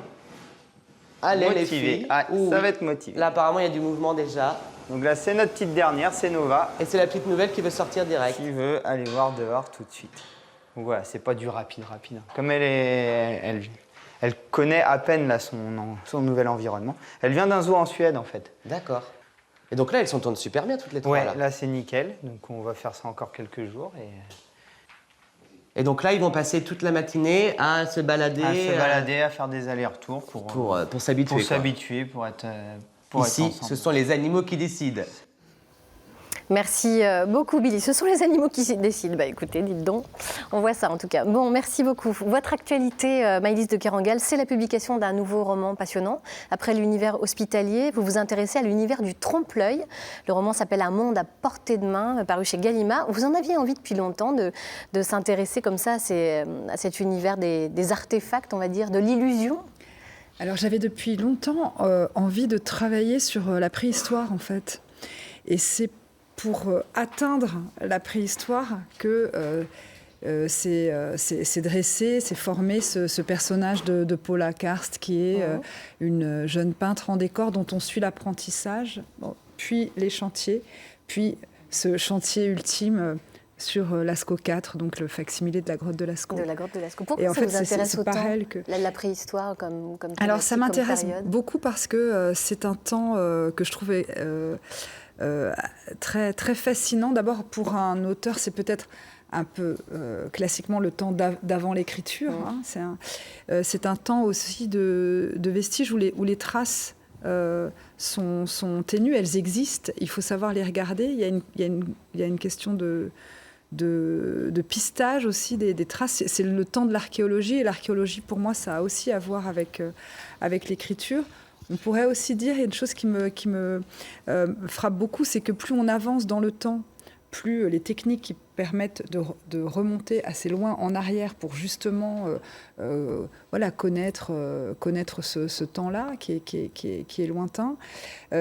motivées. Les filles. Ça va être motivé. Là apparemment il y a du mouvement déjà. Donc là c'est notre petite dernière, c'est Nova. Et c'est la petite nouvelle qui veut sortir direct. Qui veut aller voir dehors tout de suite. Donc voilà, c'est pas du rapide. Comme elle connaît à peine là, son nouvel environnement. Elle vient d'un zoo en Suède en fait. D'accord. Et donc là, elles s'entendent super bien toutes les 3. Ouais, là c'est nickel. Donc on va faire ça encore quelques jours. Et donc là, ils vont passer toute la matinée à se balader. À faire des allers-retours pour s'habituer. Pour s'habituer, pour être Ici, ensemble. Ce sont les animaux qui décident. Merci beaucoup, Billy. Ce sont les animaux qui décident. Écoutez, dites donc. On voit ça, en tout cas. Bon, merci beaucoup. Votre actualité, Maëlys de Kerangal, c'est la publication d'un nouveau roman passionnant. Après l'univers hospitalier, vous vous intéressez à l'univers du trompe-l'œil. Le roman s'appelle Un monde à portée de main, paru chez Gallimard. Vous en aviez envie depuis longtemps de s'intéresser comme ça à cet univers des artefacts, on va dire, de l'illusion? Alors, j'avais depuis longtemps envie de travailler sur la préhistoire, en fait. Et c'est pour atteindre la préhistoire que c'est dressé, c'est formé ce personnage de Paula Karst, qui est une jeune peintre en décor dont on suit l'apprentissage, puis les chantiers, puis ce chantier ultime sur Lascaux 4, donc le facsimilé de la grotte de Lascaux. De la grotte de Lascaux. Pourquoi et en ça fait, vous intéresse autant la préhistoire comme Alors ça m'intéresse beaucoup parce que c'est un temps que je trouvais très, très fascinant. D'abord, pour un auteur, c'est peut-être un peu classiquement le temps d'avant l'écriture. C'est un temps aussi de vestiges où les traces sont ténues, elles existent. Il faut savoir les regarder. Il y a une question de pistage aussi des traces. C'est le temps de l'archéologie. Et l'archéologie, pour moi, ça a aussi à voir avec l'écriture. On pourrait aussi dire, il y a une chose qui me frappe beaucoup, c'est que plus on avance dans le temps, plus les techniques qui permettent de remonter assez loin en arrière pour justement connaître ce temps-là qui est lointain.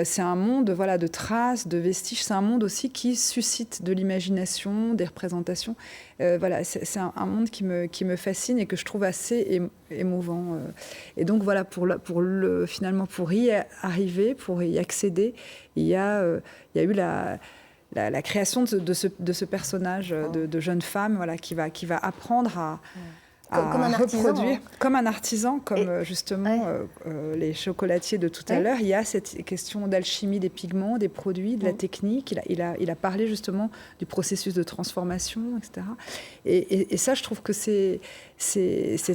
C'est un monde de traces, de vestiges. C'est un monde aussi qui suscite de l'imagination, des représentations. C'est un monde qui me fascine et que je trouve assez émouvant. Et donc finalement pour y arriver, pour y accéder, il y a eu la création de ce personnage de jeune femme qui va apprendre à reproduire comme un artisan, comme justement les chocolatiers de tout à l'heure. Il y a cette question d'alchimie des pigments, des produits, de la technique. Il a parlé justement du processus de transformation, etc. Et ça, je trouve que c'est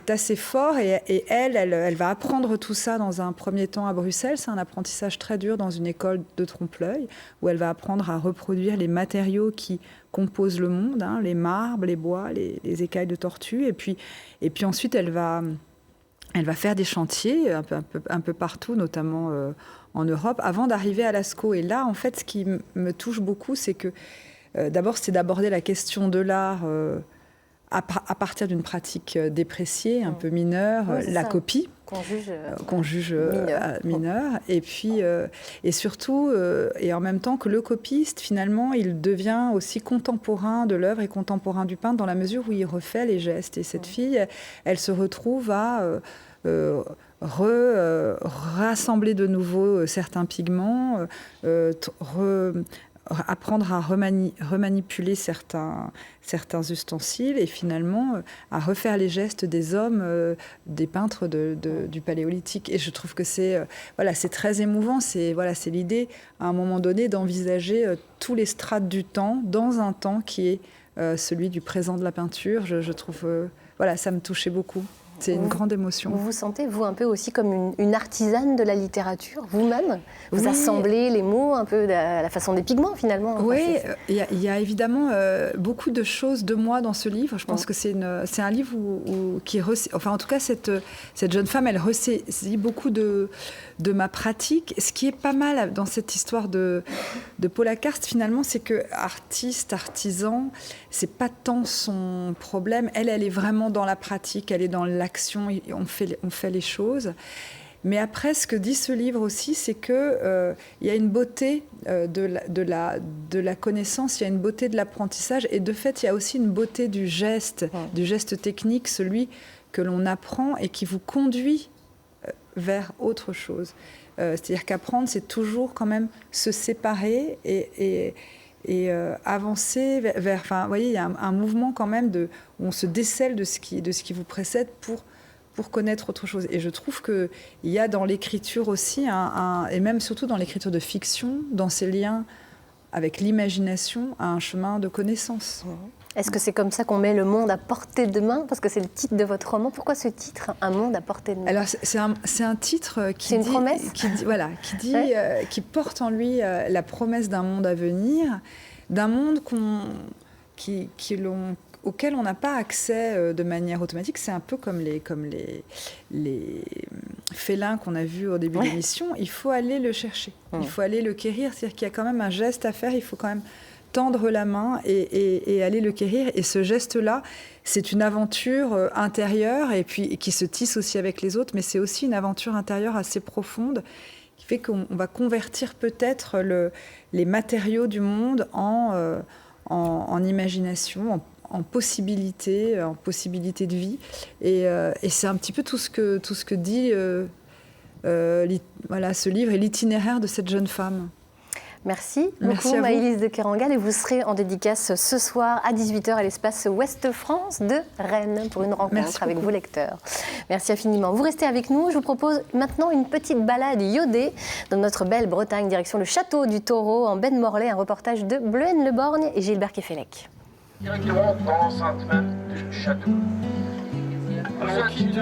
assez fort. Et elle va apprendre tout ça dans un premier temps à Bruxelles. C'est un apprentissage très dur dans une école de trompe-l'œil où elle va apprendre à reproduire les matériaux qui composent le monde, hein, les marbres, les bois, les écailles de tortue. Et puis ensuite, elle va faire des chantiers un peu partout, notamment en Europe, avant d'arriver à Lascaux. Et là, en fait, ce qui me touche beaucoup, c'est que d'abord, c'est d'aborder la question de l'art à partir d'une pratique dépréciée, un peu mineure, la copie. Qu'on juge mineur. Et puis, et surtout, et en même temps que le copiste, finalement, il devient aussi contemporain de l'œuvre et contemporain du peintre dans la mesure où il refait les gestes. Et cette fille, elle se retrouve à rassembler de nouveau certains pigments, apprendre à remanipuler certains ustensiles et finalement à refaire les gestes des hommes, des peintres du Paléolithique. Et je trouve que c'est très émouvant. C'est l'idée, à un moment donné, d'envisager tous les strates du temps dans un temps qui est celui du présent de la peinture. Je trouve, ça me touchait beaucoup. C'est une grande émotion. Vous vous sentez, vous, un peu aussi comme une artisane de la littérature, vous-même? Vous assemblez les mots un peu à la façon des pigments, finalement. Oui, il y a évidemment beaucoup de choses de moi dans ce livre. Je pense que c'est un livre qui... Enfin, en tout cas, cette jeune femme, elle ressaisit beaucoup de ma pratique. Ce qui est pas mal dans cette histoire de Paula Karst, finalement, c'est que artiste, artisan, c'est pas tant son problème. Elle est vraiment dans la pratique, elle est dans l'action, on fait les choses. Mais après, ce que dit ce livre aussi, c'est qu'il y a une beauté de la connaissance, il y a une beauté de l'apprentissage, et de fait, il y a aussi une beauté du geste technique, celui que l'on apprend et qui vous conduit vers autre chose. C'est-à-dire qu'apprendre, c'est toujours quand même se séparer et avancer vers... Enfin, vous voyez, il y a un mouvement quand même où on se décèle de ce qui vous précède pour connaître autre chose. Et je trouve qu'il y a dans l'écriture aussi, et même surtout dans l'écriture de fiction, dans ces liens avec l'imagination, un chemin de connaissance. Est-ce que c'est comme ça qu'on met le monde à portée de main? Parce que c'est le titre de votre roman. Pourquoi ce titre, Un monde à portée de main? Alors, c'est un titre qui dit... C'est une promesse qui porte en lui la promesse d'un monde à venir, d'un monde auquel on n'a pas accès de manière automatique. C'est un peu comme les félins qu'on a vus au début de l'émission. Il faut aller le chercher, il faut aller le quérir. C'est-à-dire qu'il y a quand même un geste à faire, il faut quand même tendre la main et aller le quérir. Et ce geste-là, c'est une aventure intérieure et puis qui se tisse aussi avec les autres, mais c'est aussi une aventure intérieure assez profonde qui fait qu'on va convertir peut-être les matériaux du monde en imagination, en possibilité de vie. Et c'est un petit peu tout ce que dit ce livre et l'itinéraire de cette jeune femme. Merci beaucoup, Maëlys de Kerangal. Et vous serez en dédicace ce soir à 18h à l'espace Ouest France de Rennes pour une rencontre avec vos lecteurs. Merci infiniment. Vous restez avec nous. Je vous propose maintenant une petite balade iodée dans notre belle Bretagne, direction le château du Taureau en baie de Morlaix. Un reportage de Bleuhen-Le Borgne et Gilbert Kefelec. Directement dans l'enceinte même du château. Alors, on quitte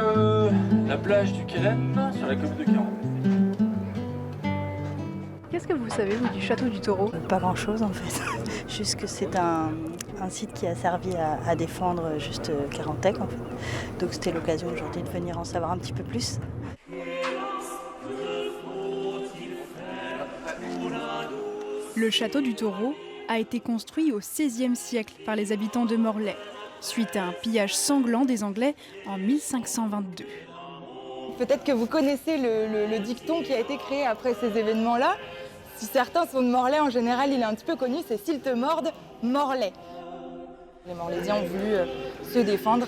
la plage du Quélen sur la commune de Kerangal. Qu'est-ce que vous savez, vous, du château du Taureau? Pas grand-chose, en fait. Juste que c'est un site qui a servi à défendre juste Kerentec, en fait. Donc c'était l'occasion aujourd'hui de venir en savoir un petit peu plus. Le château du Taureau a été construit au XVIe siècle par les habitants de Morlaix, suite à un pillage sanglant des Anglais en 1522. Peut-être que vous connaissez le dicton qui a été créé après ces événements-là. Si certains sont de Morlaix, en général, il est un petit peu connu, c'est « S'ils te mordent, morlaix ». Les Morlaisiens ont voulu se défendre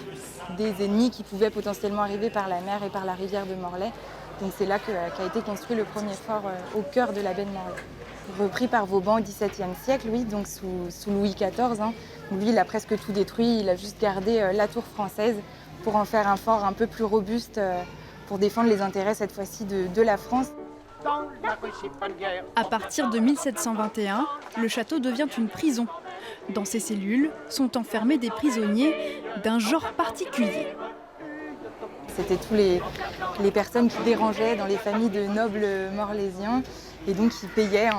des ennemis qui pouvaient potentiellement arriver par la mer et par la rivière de Morlaix. Donc c'est là qu'a été construit le premier fort au cœur de la baie de Morlaix. Repris par Vauban au XVIIe siècle, oui, donc sous Louis XIV. Lui, il a presque tout détruit, il a juste gardé la tour française pour en faire un fort un peu plus robuste pour défendre les intérêts cette fois-ci de la France. À partir de 1721, le château devient une prison. Dans ces cellules sont enfermés des prisonniers d'un genre particulier. C'était tous les personnes qui dérangeaient dans les familles de nobles morlaisiens Et donc il payait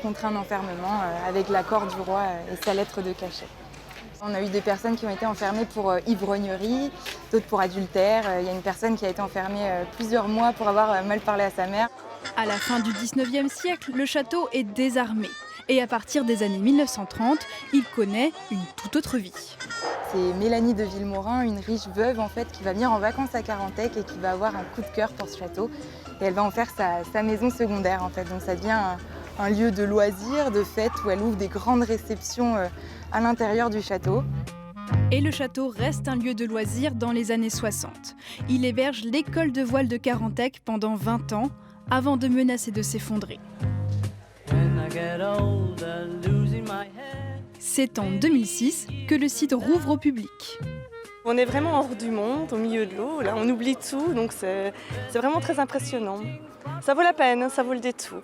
contre un enfermement avec l'accord du roi et sa lettre de cachet. On a eu des personnes qui ont été enfermées pour ivrognerie, d'autres pour adultère. Il y a une personne qui a été enfermée plusieurs mois pour avoir mal parlé à sa mère. À la fin du 19e siècle, le château est désarmé. Et à partir des années 1930, il connaît une toute autre vie. C'est Mélanie de Villemorin, une riche veuve en fait, qui va venir en vacances à Carantec et qui va avoir un coup de cœur pour ce château. Et elle va en faire sa maison secondaire en fait. Donc ça devient un lieu de loisirs, de fêtes, où elle ouvre des grandes réceptions à l'intérieur du château. Et le château reste un lieu de loisirs dans les années 60. Il héberge l'école de voile de Carantec pendant 20 ans, avant de menacer de s'effondrer. C'est en 2006 que le site rouvre au public. On est vraiment hors du monde, au milieu de l'eau, là on oublie tout, donc c'est vraiment très impressionnant. Ça vaut la peine, hein, ça vaut le détour.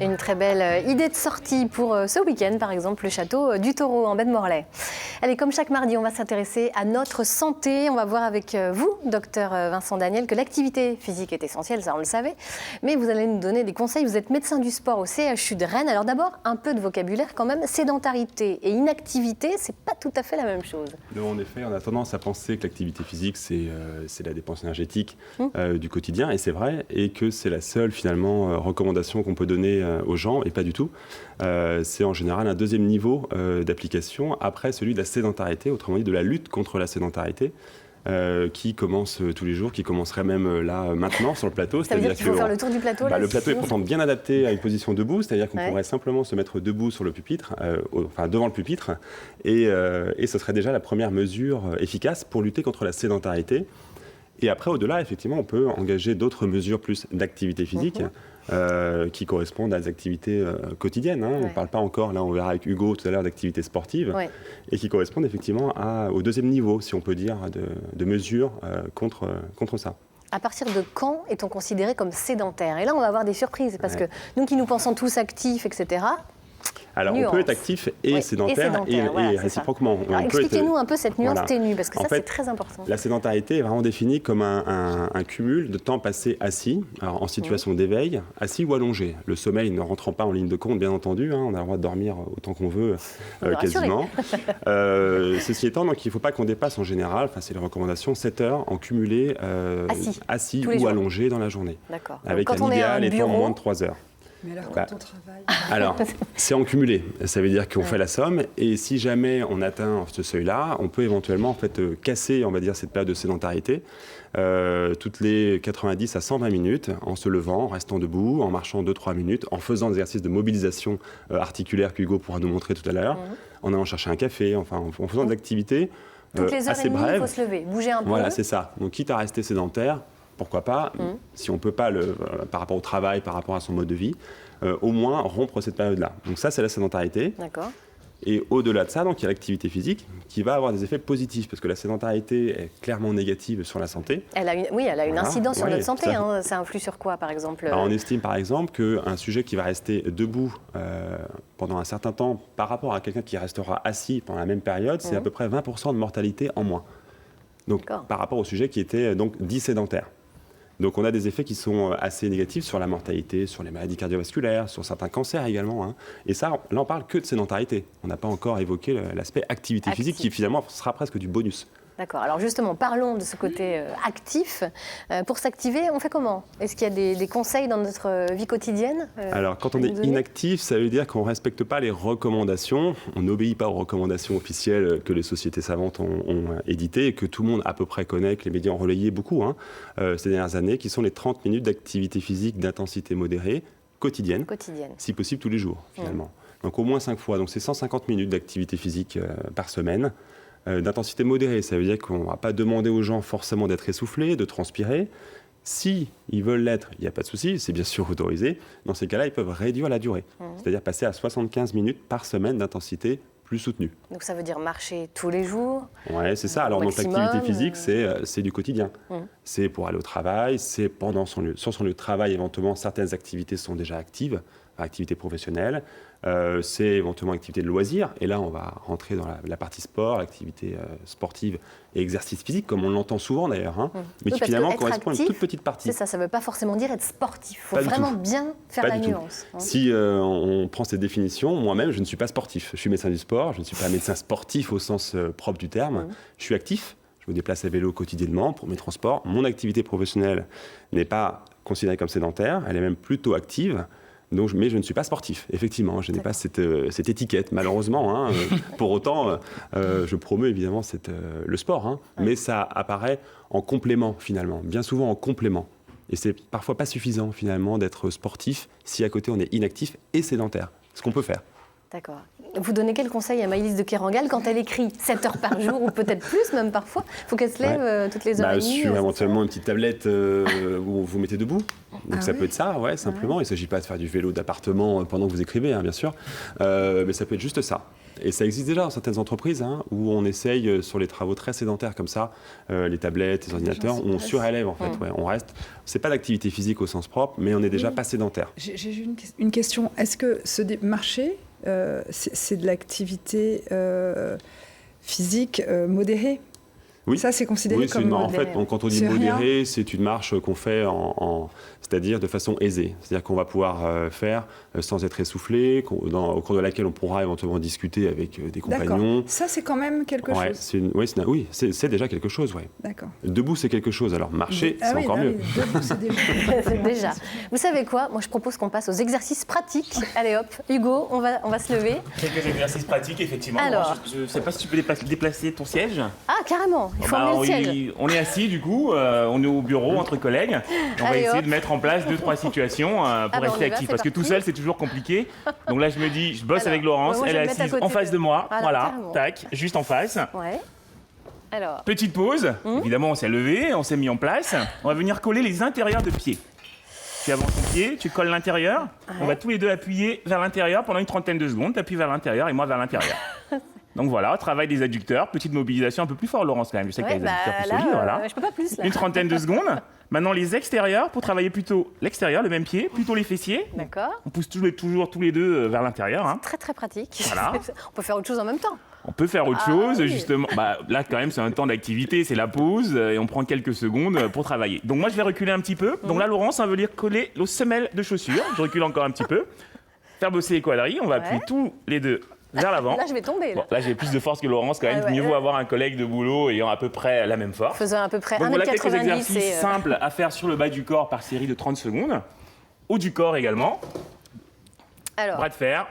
Une très belle idée de sortie pour ce week-end, par exemple, le château du Taureau en baie de Morlaix. Allez, comme chaque mardi, on va s'intéresser à notre santé. On va voir avec vous, docteur Vincent Daniel, que l'activité physique est essentielle, ça on le savait. Mais vous allez nous donner des conseils. Vous êtes médecin du sport au CHU de Rennes. Alors d'abord, un peu de vocabulaire quand même. Sédentarité et inactivité, c'est pas tout à fait la même chose. Non, en effet, on a tendance à penser que l'activité physique, c'est la dépense énergétique du quotidien, et c'est vrai, et que c'est la seule, finalement, recommandation qu'on peut donner aux gens, et pas du tout. C'est en général un deuxième niveau d'application, après celui de la sédentarité, autrement dit de la lutte contre la sédentarité, qui commence tous les jours, qui commencerait même là maintenant sur le plateau. Ça veut dire qu'il faut faire le tour du plateau là, le plateau est pourtant bien adapté à une position debout, c'est-à-dire qu'on Ouais. pourrait simplement se mettre debout sur le pupitre, enfin devant le pupitre, et ce serait déjà la première mesure efficace pour lutter contre la sédentarité. Et après, au-delà, effectivement, on peut engager d'autres mesures plus d'activité physique qui correspondent à des activités quotidiennes. On ne parle pas encore, là on verra avec Hugo tout à l'heure, d'activités sportives, et qui correspondent effectivement au deuxième niveau, si on peut dire, de mesures contre ça. À partir de quand est-on considéré comme sédentaire? Et là, on va avoir des surprises, parce que nous qui nous pensons tous actifs, etc., alors, nuance. on peut être actif et sédentaire, et voilà, réciproquement. Alors, expliquez-nous un peu cette nuance Voilà. ténue, parce que En ça, fait, c'est très important. La sédentarité est vraiment définie comme un cumul de temps passé assis, alors en situation d'éveil, assis ou allongé. Le sommeil ne rentrant pas en ligne de compte, bien entendu, on a le droit de dormir autant qu'on veut, quasiment. Ceci étant, donc, il ne faut pas qu'on dépasse en général, c'est les recommandations, 7 heures en cumulé assis ou allongé dans la journée. D'accord. Avec Quand un on est à un idéal étant bureau... moins de 3 heures. Mais alors, quand on travaille... Alors, c'est en cumulé. Ça veut dire qu'on fait la somme. Et si jamais on atteint ce seuil-là, on peut éventuellement en fait, casser, on va dire, cette période de sédentarité toutes les 90 à 120 minutes, en se levant, en restant debout, en marchant 2-3 minutes, en faisant des exercices de mobilisation articulaire qu'Hugo pourra nous montrer tout à l'heure, en allant chercher un café, enfin, en faisant des activités Toutes les heures assez et demie, il brèves. faut se lever, bouger un peu. Voilà, c'est ça. Donc, quitte à rester sédentaire, pourquoi pas, si on ne peut pas, par rapport au travail, par rapport à son mode de vie, au moins rompre cette période-là. Donc ça, c'est la sédentarité. D'accord. Et au-delà de ça, donc, il y a l'activité physique qui va avoir des effets positifs, parce que la sédentarité est clairement négative sur la santé. Elle a une incidence sur notre santé. Ça. Ça influe sur quoi, par exemple? Alors, on estime par exemple qu'un sujet qui va rester debout pendant un certain temps par rapport à quelqu'un qui restera assis pendant la même période, c'est à peu près 20% de mortalité en moins. Donc, par rapport au sujet qui était donc dit sédentaire. Donc on a des effets qui sont assez négatifs sur la mortalité, sur les maladies cardiovasculaires, sur certains cancers également. Et ça, là on parle que de sédentarité. On n'a pas encore évoqué l'aspect activité physique qui finalement sera presque du bonus. D'accord. Alors justement, parlons de ce côté actif. Pour s'activer, on fait comment? Est-ce qu'il y a des conseils dans notre vie quotidienne? Alors quand on est inactif, ça veut dire qu'on ne respecte pas les recommandations, on n'obéit pas aux recommandations officielles que les sociétés savantes ont éditées et que tout le monde à peu près connaît, que les médias ont relayé beaucoup ces dernières années, qui sont les 30 minutes d'activité physique d'intensité modérée quotidienne, si possible tous les jours finalement. Donc au moins 5 fois, donc c'est 150 minutes d'activité physique par semaine. D'intensité modérée, ça veut dire qu'on ne va pas demander aux gens forcément d'être essoufflés, de transpirer. Si ils veulent l'être, il n'y a pas de souci, c'est bien sûr autorisé. Dans ces cas-là, ils peuvent réduire la durée, c'est-à-dire passer à 75 minutes par semaine d'intensité plus soutenue. Donc ça veut dire marcher tous les jours? Ouais, c'est ça. Alors donc l'activité physique, c'est du quotidien. C'est pour aller au travail, c'est sur son lieu de travail, éventuellement certaines activités sont déjà actives. activité professionnelle, c'est éventuellement activité de loisir. Et là, on va rentrer dans la partie sport, l'activité sportive et exercice physique, comme on l'entend souvent d'ailleurs, hein, mais qui finalement correspond à une toute petite partie. C'est ça ne veut pas forcément dire être sportif. Il faut vraiment bien faire la nuance. Hein. Si on prend cette définition, moi-même, je ne suis pas sportif. Je suis médecin du sport, je ne suis pas médecin sportif au sens propre du terme. Je suis actif, je me déplace à vélo quotidiennement pour mes transports. Mon activité professionnelle n'est pas considérée comme sédentaire, elle est même plutôt active. Donc, mais je ne suis pas sportif, effectivement, je n'ai pas cette étiquette, malheureusement. Hein, pour autant, je promeus évidemment le sport, hein, mais ça apparaît en complément finalement, bien souvent en complément. Et c'est parfois pas suffisant finalement d'être sportif si à côté on est inactif et sédentaire, ce qu'on peut faire. D'accord. Vous donnez quel conseil à Maëlys de Kerangal quand elle écrit 7 heures par jour, ou peut-être plus même parfois? Il faut qu'elle se lève toutes les heures et demie. Sur éventuellement une petite tablette où vous mettez debout. Donc ça peut être ça, simplement. Il ne s'agit pas de faire du vélo d'appartement pendant que vous écrivez, hein, bien sûr. Mais ça peut être juste ça. Et ça existe déjà dans certaines entreprises où on essaye, sur les travaux très sédentaires comme ça, les tablettes, les ordinateurs, où on surélève en fait. On reste. C'est pas d'activité physique au sens propre, mais on n'est déjà pas sédentaire. J'ai une question. Est-ce que ce marché, c'est de l'activité physique modérée? Oui. Ça, c'est considéré comme modéré. En fait, quand on dit modéré, c'est une marche qu'on fait c'est-à-dire de façon aisée. C'est-à-dire qu'on va pouvoir faire sans être essoufflé, au cours de laquelle on pourra éventuellement discuter avec des compagnons. D'accord. Ça, c'est quand même quelque chose. Oui, c'est déjà quelque chose, oui. D'accord. Debout, c'est quelque chose. Alors, marcher, c'est encore mieux. Debout, c'est déjà. C'est déjà. Vous savez quoi? Moi, je propose qu'on passe aux exercices pratiques. Allez hop, Hugo, on va se lever. Quelques exercices pratiques, effectivement. Alors, je ne sais pas si tu peux déplacer ton siège. Ah, carrément. Il faut emmener le siège. On est assis, du coup, on est au bureau entre collègues. On va essayer de mettre en place 2-3 situations pour rester actif. Parce que tout seul, c'est toujours compliqué. Donc là, je me dis, je bosse avec Laurence, elle est assise en face de moi. Voilà, tac, juste en face. Ouais. Alors. Petite pause. Évidemment, on s'est levé, on s'est mis en place. On va venir coller les intérieurs de pied. Tu avances ton pied, tu colles l'intérieur. On va tous les deux appuyer vers l'intérieur pendant une trentaine de secondes. Tu appuies vers l'intérieur et moi vers l'intérieur. Donc voilà, travail des adducteurs, petite mobilisation un peu plus fort, Laurence, quand même. Je sais qu'il y a des adducteurs plus solides, voilà. Je peux pas plus, là. Une trentaine de secondes. Maintenant, les extérieurs, pour travailler plutôt l'extérieur, le même pied, plutôt les fessiers. D'accord. On pousse toujours tous les deux vers l'intérieur. Hein. Très, très pratique. Voilà. On peut faire autre chose en même temps. On peut faire autre chose, justement. Là, quand même, c'est un temps d'activité, c'est la pause, et on prend quelques secondes pour travailler. Donc moi, je vais reculer un petit peu. Donc là, Laurence, on veut venir coller nos semelles de chaussures. Je recule encore un petit peu. Faire bosser les quadrilles. On va appuyer tous les deux vers l'avant. Là, je vais tomber. Là, j'ai plus de force que Laurence quand même. Mieux vaut avoir un collègue de boulot ayant à peu près la même force. Faisant à peu près 1m90. Donc voilà quelques exercices simples à faire sur le bas du corps par série de 30 secondes. Haut du corps également. Alors. Bras de fer.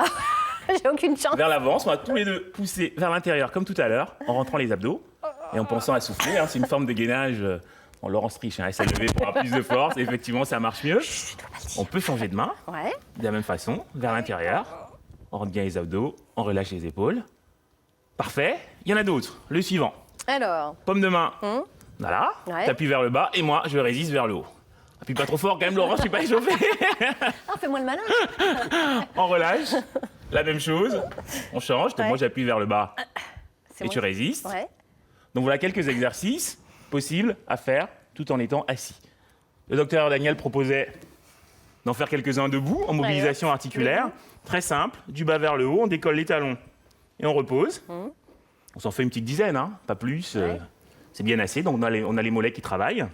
J'ai aucune chance. Vers l'avant, on va tous les deux pousser vers l'intérieur comme tout à l'heure, en rentrant les abdos et en pensant à souffler. Hein, c'est une forme de gainage. Laurence triche, elle s'est levée pour avoir plus de force. Et effectivement, ça marche mieux. On peut changer de main. Ouais. De la même façon, vers l'intérieur. On rentre bien les abdos, on relâche les épaules. Parfait. Il y en a d'autres. Le suivant. Alors. Paume de main. Voilà. Ouais. T'appuies vers le bas et moi, je résiste vers le haut. Appuie pas trop fort quand même, Laurence, je suis pas échauffé. Fais-moi le malin. On relâche. La même chose. On change. Donc moi, j'appuie vers le bas et tu résistes. Ouais. Donc voilà quelques exercices possibles à faire tout en étant assis. Le docteur Daniel proposait d'en faire quelques-uns debout, en mobilisation articulaire. Très simple, du bas vers le haut, on décolle les talons et on repose. On s'en fait une petite dizaine, hein, pas plus. C'est bien assez, donc on a les mollets qui travaillent.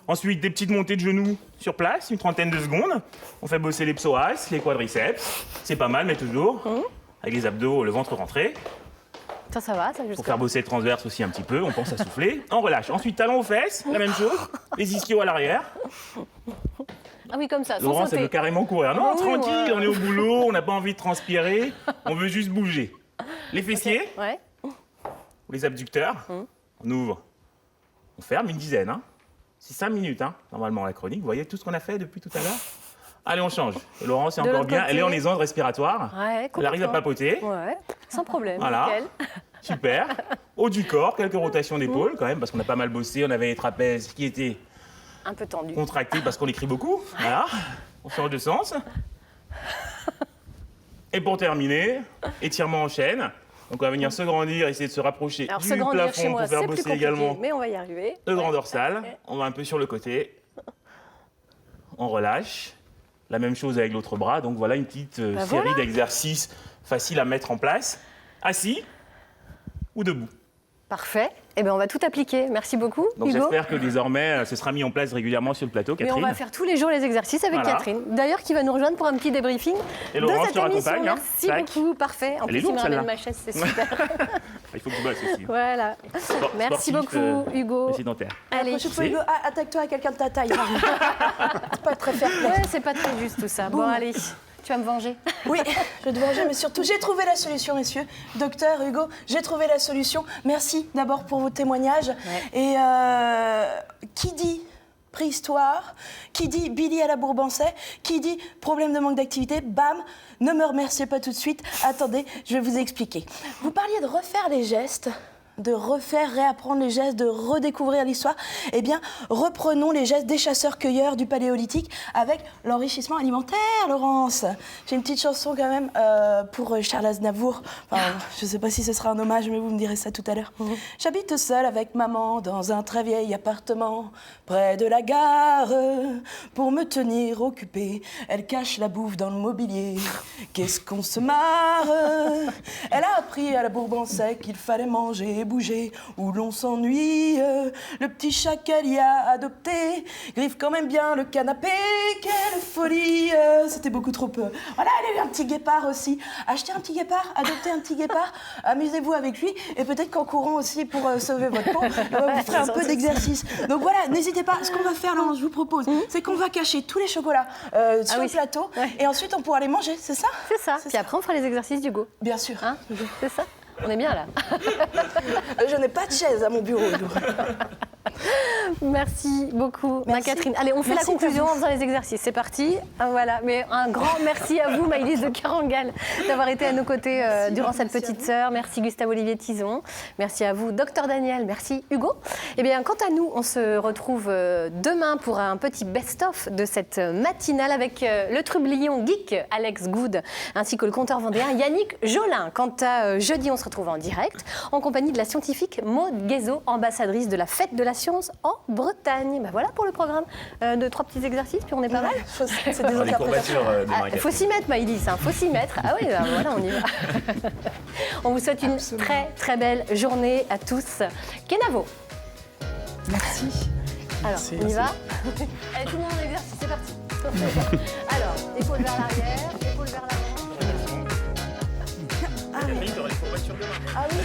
Ensuite, des petites montées de genoux sur place, une trentaine de secondes. On fait bosser les psoas, les quadriceps. C'est pas mal, mais toujours. Avec les abdos, le ventre rentré. Ça va, ça juste. Pour faire bosser le transverse aussi un petit peu, on pense à souffler. On relâche. Ensuite, talons aux fesses, la même chose. Les ischios à l'arrière. Ah oui, comme ça, sans Laurence, sauter. elle veut carrément courir. Non, tranquille, on est au boulot, on n'a pas envie de transpirer, on veut juste bouger. Les fessiers, les abducteurs, on ouvre. On ferme une dizaine. Hein. C'est 5 minutes, hein, normalement, la chronique. Vous voyez tout ce qu'on a fait depuis tout à l'heure? Allez, on change. Laurence est encore bien. Elle est en aisance respiratoire. Elle arrive à papoter. Ouais, sans problème. Voilà. Nickel. Super. Haut du corps, quelques rotations d'épaule quand même, parce qu'on a pas mal bossé. On avait les trapèzes qui étaient un peu tendus. Contractés parce qu'on écrit beaucoup. Voilà. On change de sens. Et pour terminer, étirement en chaîne. Donc on va venir se grandir, essayer de se rapprocher du plafond pour faire bosser également mais on va y arriver. Le grand dorsal. On va un peu sur le côté. On relâche. La même chose avec l'autre bras. Donc voilà une petite série d'exercices faciles à mettre en place. Assis ou debout. Parfait. Eh bien, on va tout appliquer. Merci beaucoup, Donc Hugo. j'espère que désormais, ce sera mis en place régulièrement sur le plateau, Catherine. Mais on va faire tous les jours les exercices avec Voilà. Catherine. D'ailleurs, qui va nous rejoindre pour un petit débriefing Et de Laurent, cette je te émission. raccompagne, hein. Merci Tac. beaucoup. Parfait. En Elle est plus, il me lourde, ramène celle-là. ma chaise, c'est super. Il faut que tu bosses aussi. Voilà. Merci Sportif, beaucoup, Hugo. et sédentaire. Allez. La prochaine fois, Hugo, attaque-toi à quelqu'un de ta taille. Pas très fair play. Ouais, c'est pas très juste tout ça. Bon, Boum. allez. Tu vas me venger? Oui, je vais te venger, mais surtout, j'ai trouvé la solution, messieurs. Docteur Hugo, j'ai trouvé la solution. Merci d'abord pour vos témoignages. Ouais. Et qui dit préhistoire, qui dit Billy à la Bourbancet, qui dit problème de manque d'activité, bam, ne me remerciez pas tout de suite. Attendez, je vais vous expliquer. Vous parliez de refaire les gestes, de réapprendre les gestes, de redécouvrir l'histoire. Eh bien, reprenons les gestes des chasseurs-cueilleurs du Paléolithique avec l'enrichissement alimentaire, Laurence. J'ai une petite chanson quand même pour Charles Aznavour. Enfin, je ne sais pas si ce sera un hommage, mais vous me direz ça tout à l'heure. J'habite seule avec maman dans un très vieil appartement près de la gare. Pour me tenir occupée, elle cache la bouffe dans le mobilier. Qu'est-ce qu'on se marre. Elle a appris à la Bourbancet qu'il fallait manger et bouger où l'on s'ennuie. Le petit chat qu'elle y a adopté griffe quand même bien le canapé. Quelle folie. C'était beaucoup trop peu. Voilà, elle a eu un petit guépard aussi. Achetez un petit guépard, adoptez un petit guépard, amusez-vous avec lui et peut-être qu'en courant aussi pour sauver votre peau, vous ferez un peu d'exercice. Donc voilà, n'hésitez pas. Ce qu'on va faire, Laurence, je vous propose, c'est qu'on va cacher tous les chocolats sur le plateau et ensuite on pourra les manger, c'est ça? C'est ça. Puis après, on fera les exercices d'Hugo. Bien sûr. Hein, c'est ça. On est bien là. Je n'ai pas de chaise à mon bureau. Merci beaucoup, Catherine. Allez, on fait Merci la conclusion en faisant les exercices. C'est parti. Voilà. Mais un grand merci à vous, Maëlys de Kerangal, d'avoir été à nos côtés durant cette petite sœur. Merci, Gustave-Olivier Tison. Merci à vous, Docteur Daniel. Merci, Hugo. Eh bien, quant à nous, on se retrouve demain pour un petit best-of de cette matinale avec le trublion geek Alex Good, ainsi que le conteur vendéen Yannick Jolin. Quant à jeudi, on se retrouve en direct en compagnie de la scientifique Maude Guézot, ambassadrice de la Fête de la Science en Bretagne. Ben voilà pour le programme de 3 petits exercices, puis on est pas mal. C'est des interprétations. Il faut s'y mettre, Maëlys, il faut s'y mettre. Ah oui, ben voilà, on y va. On vous souhaite une très très belle journée à tous. Kenavo. Merci. Alors, on y va. Allez, tout le monde en exercice, c'est parti. Alors, épaule vers l'arrière, épaule vers l'avant. Ah oui. Ah oui.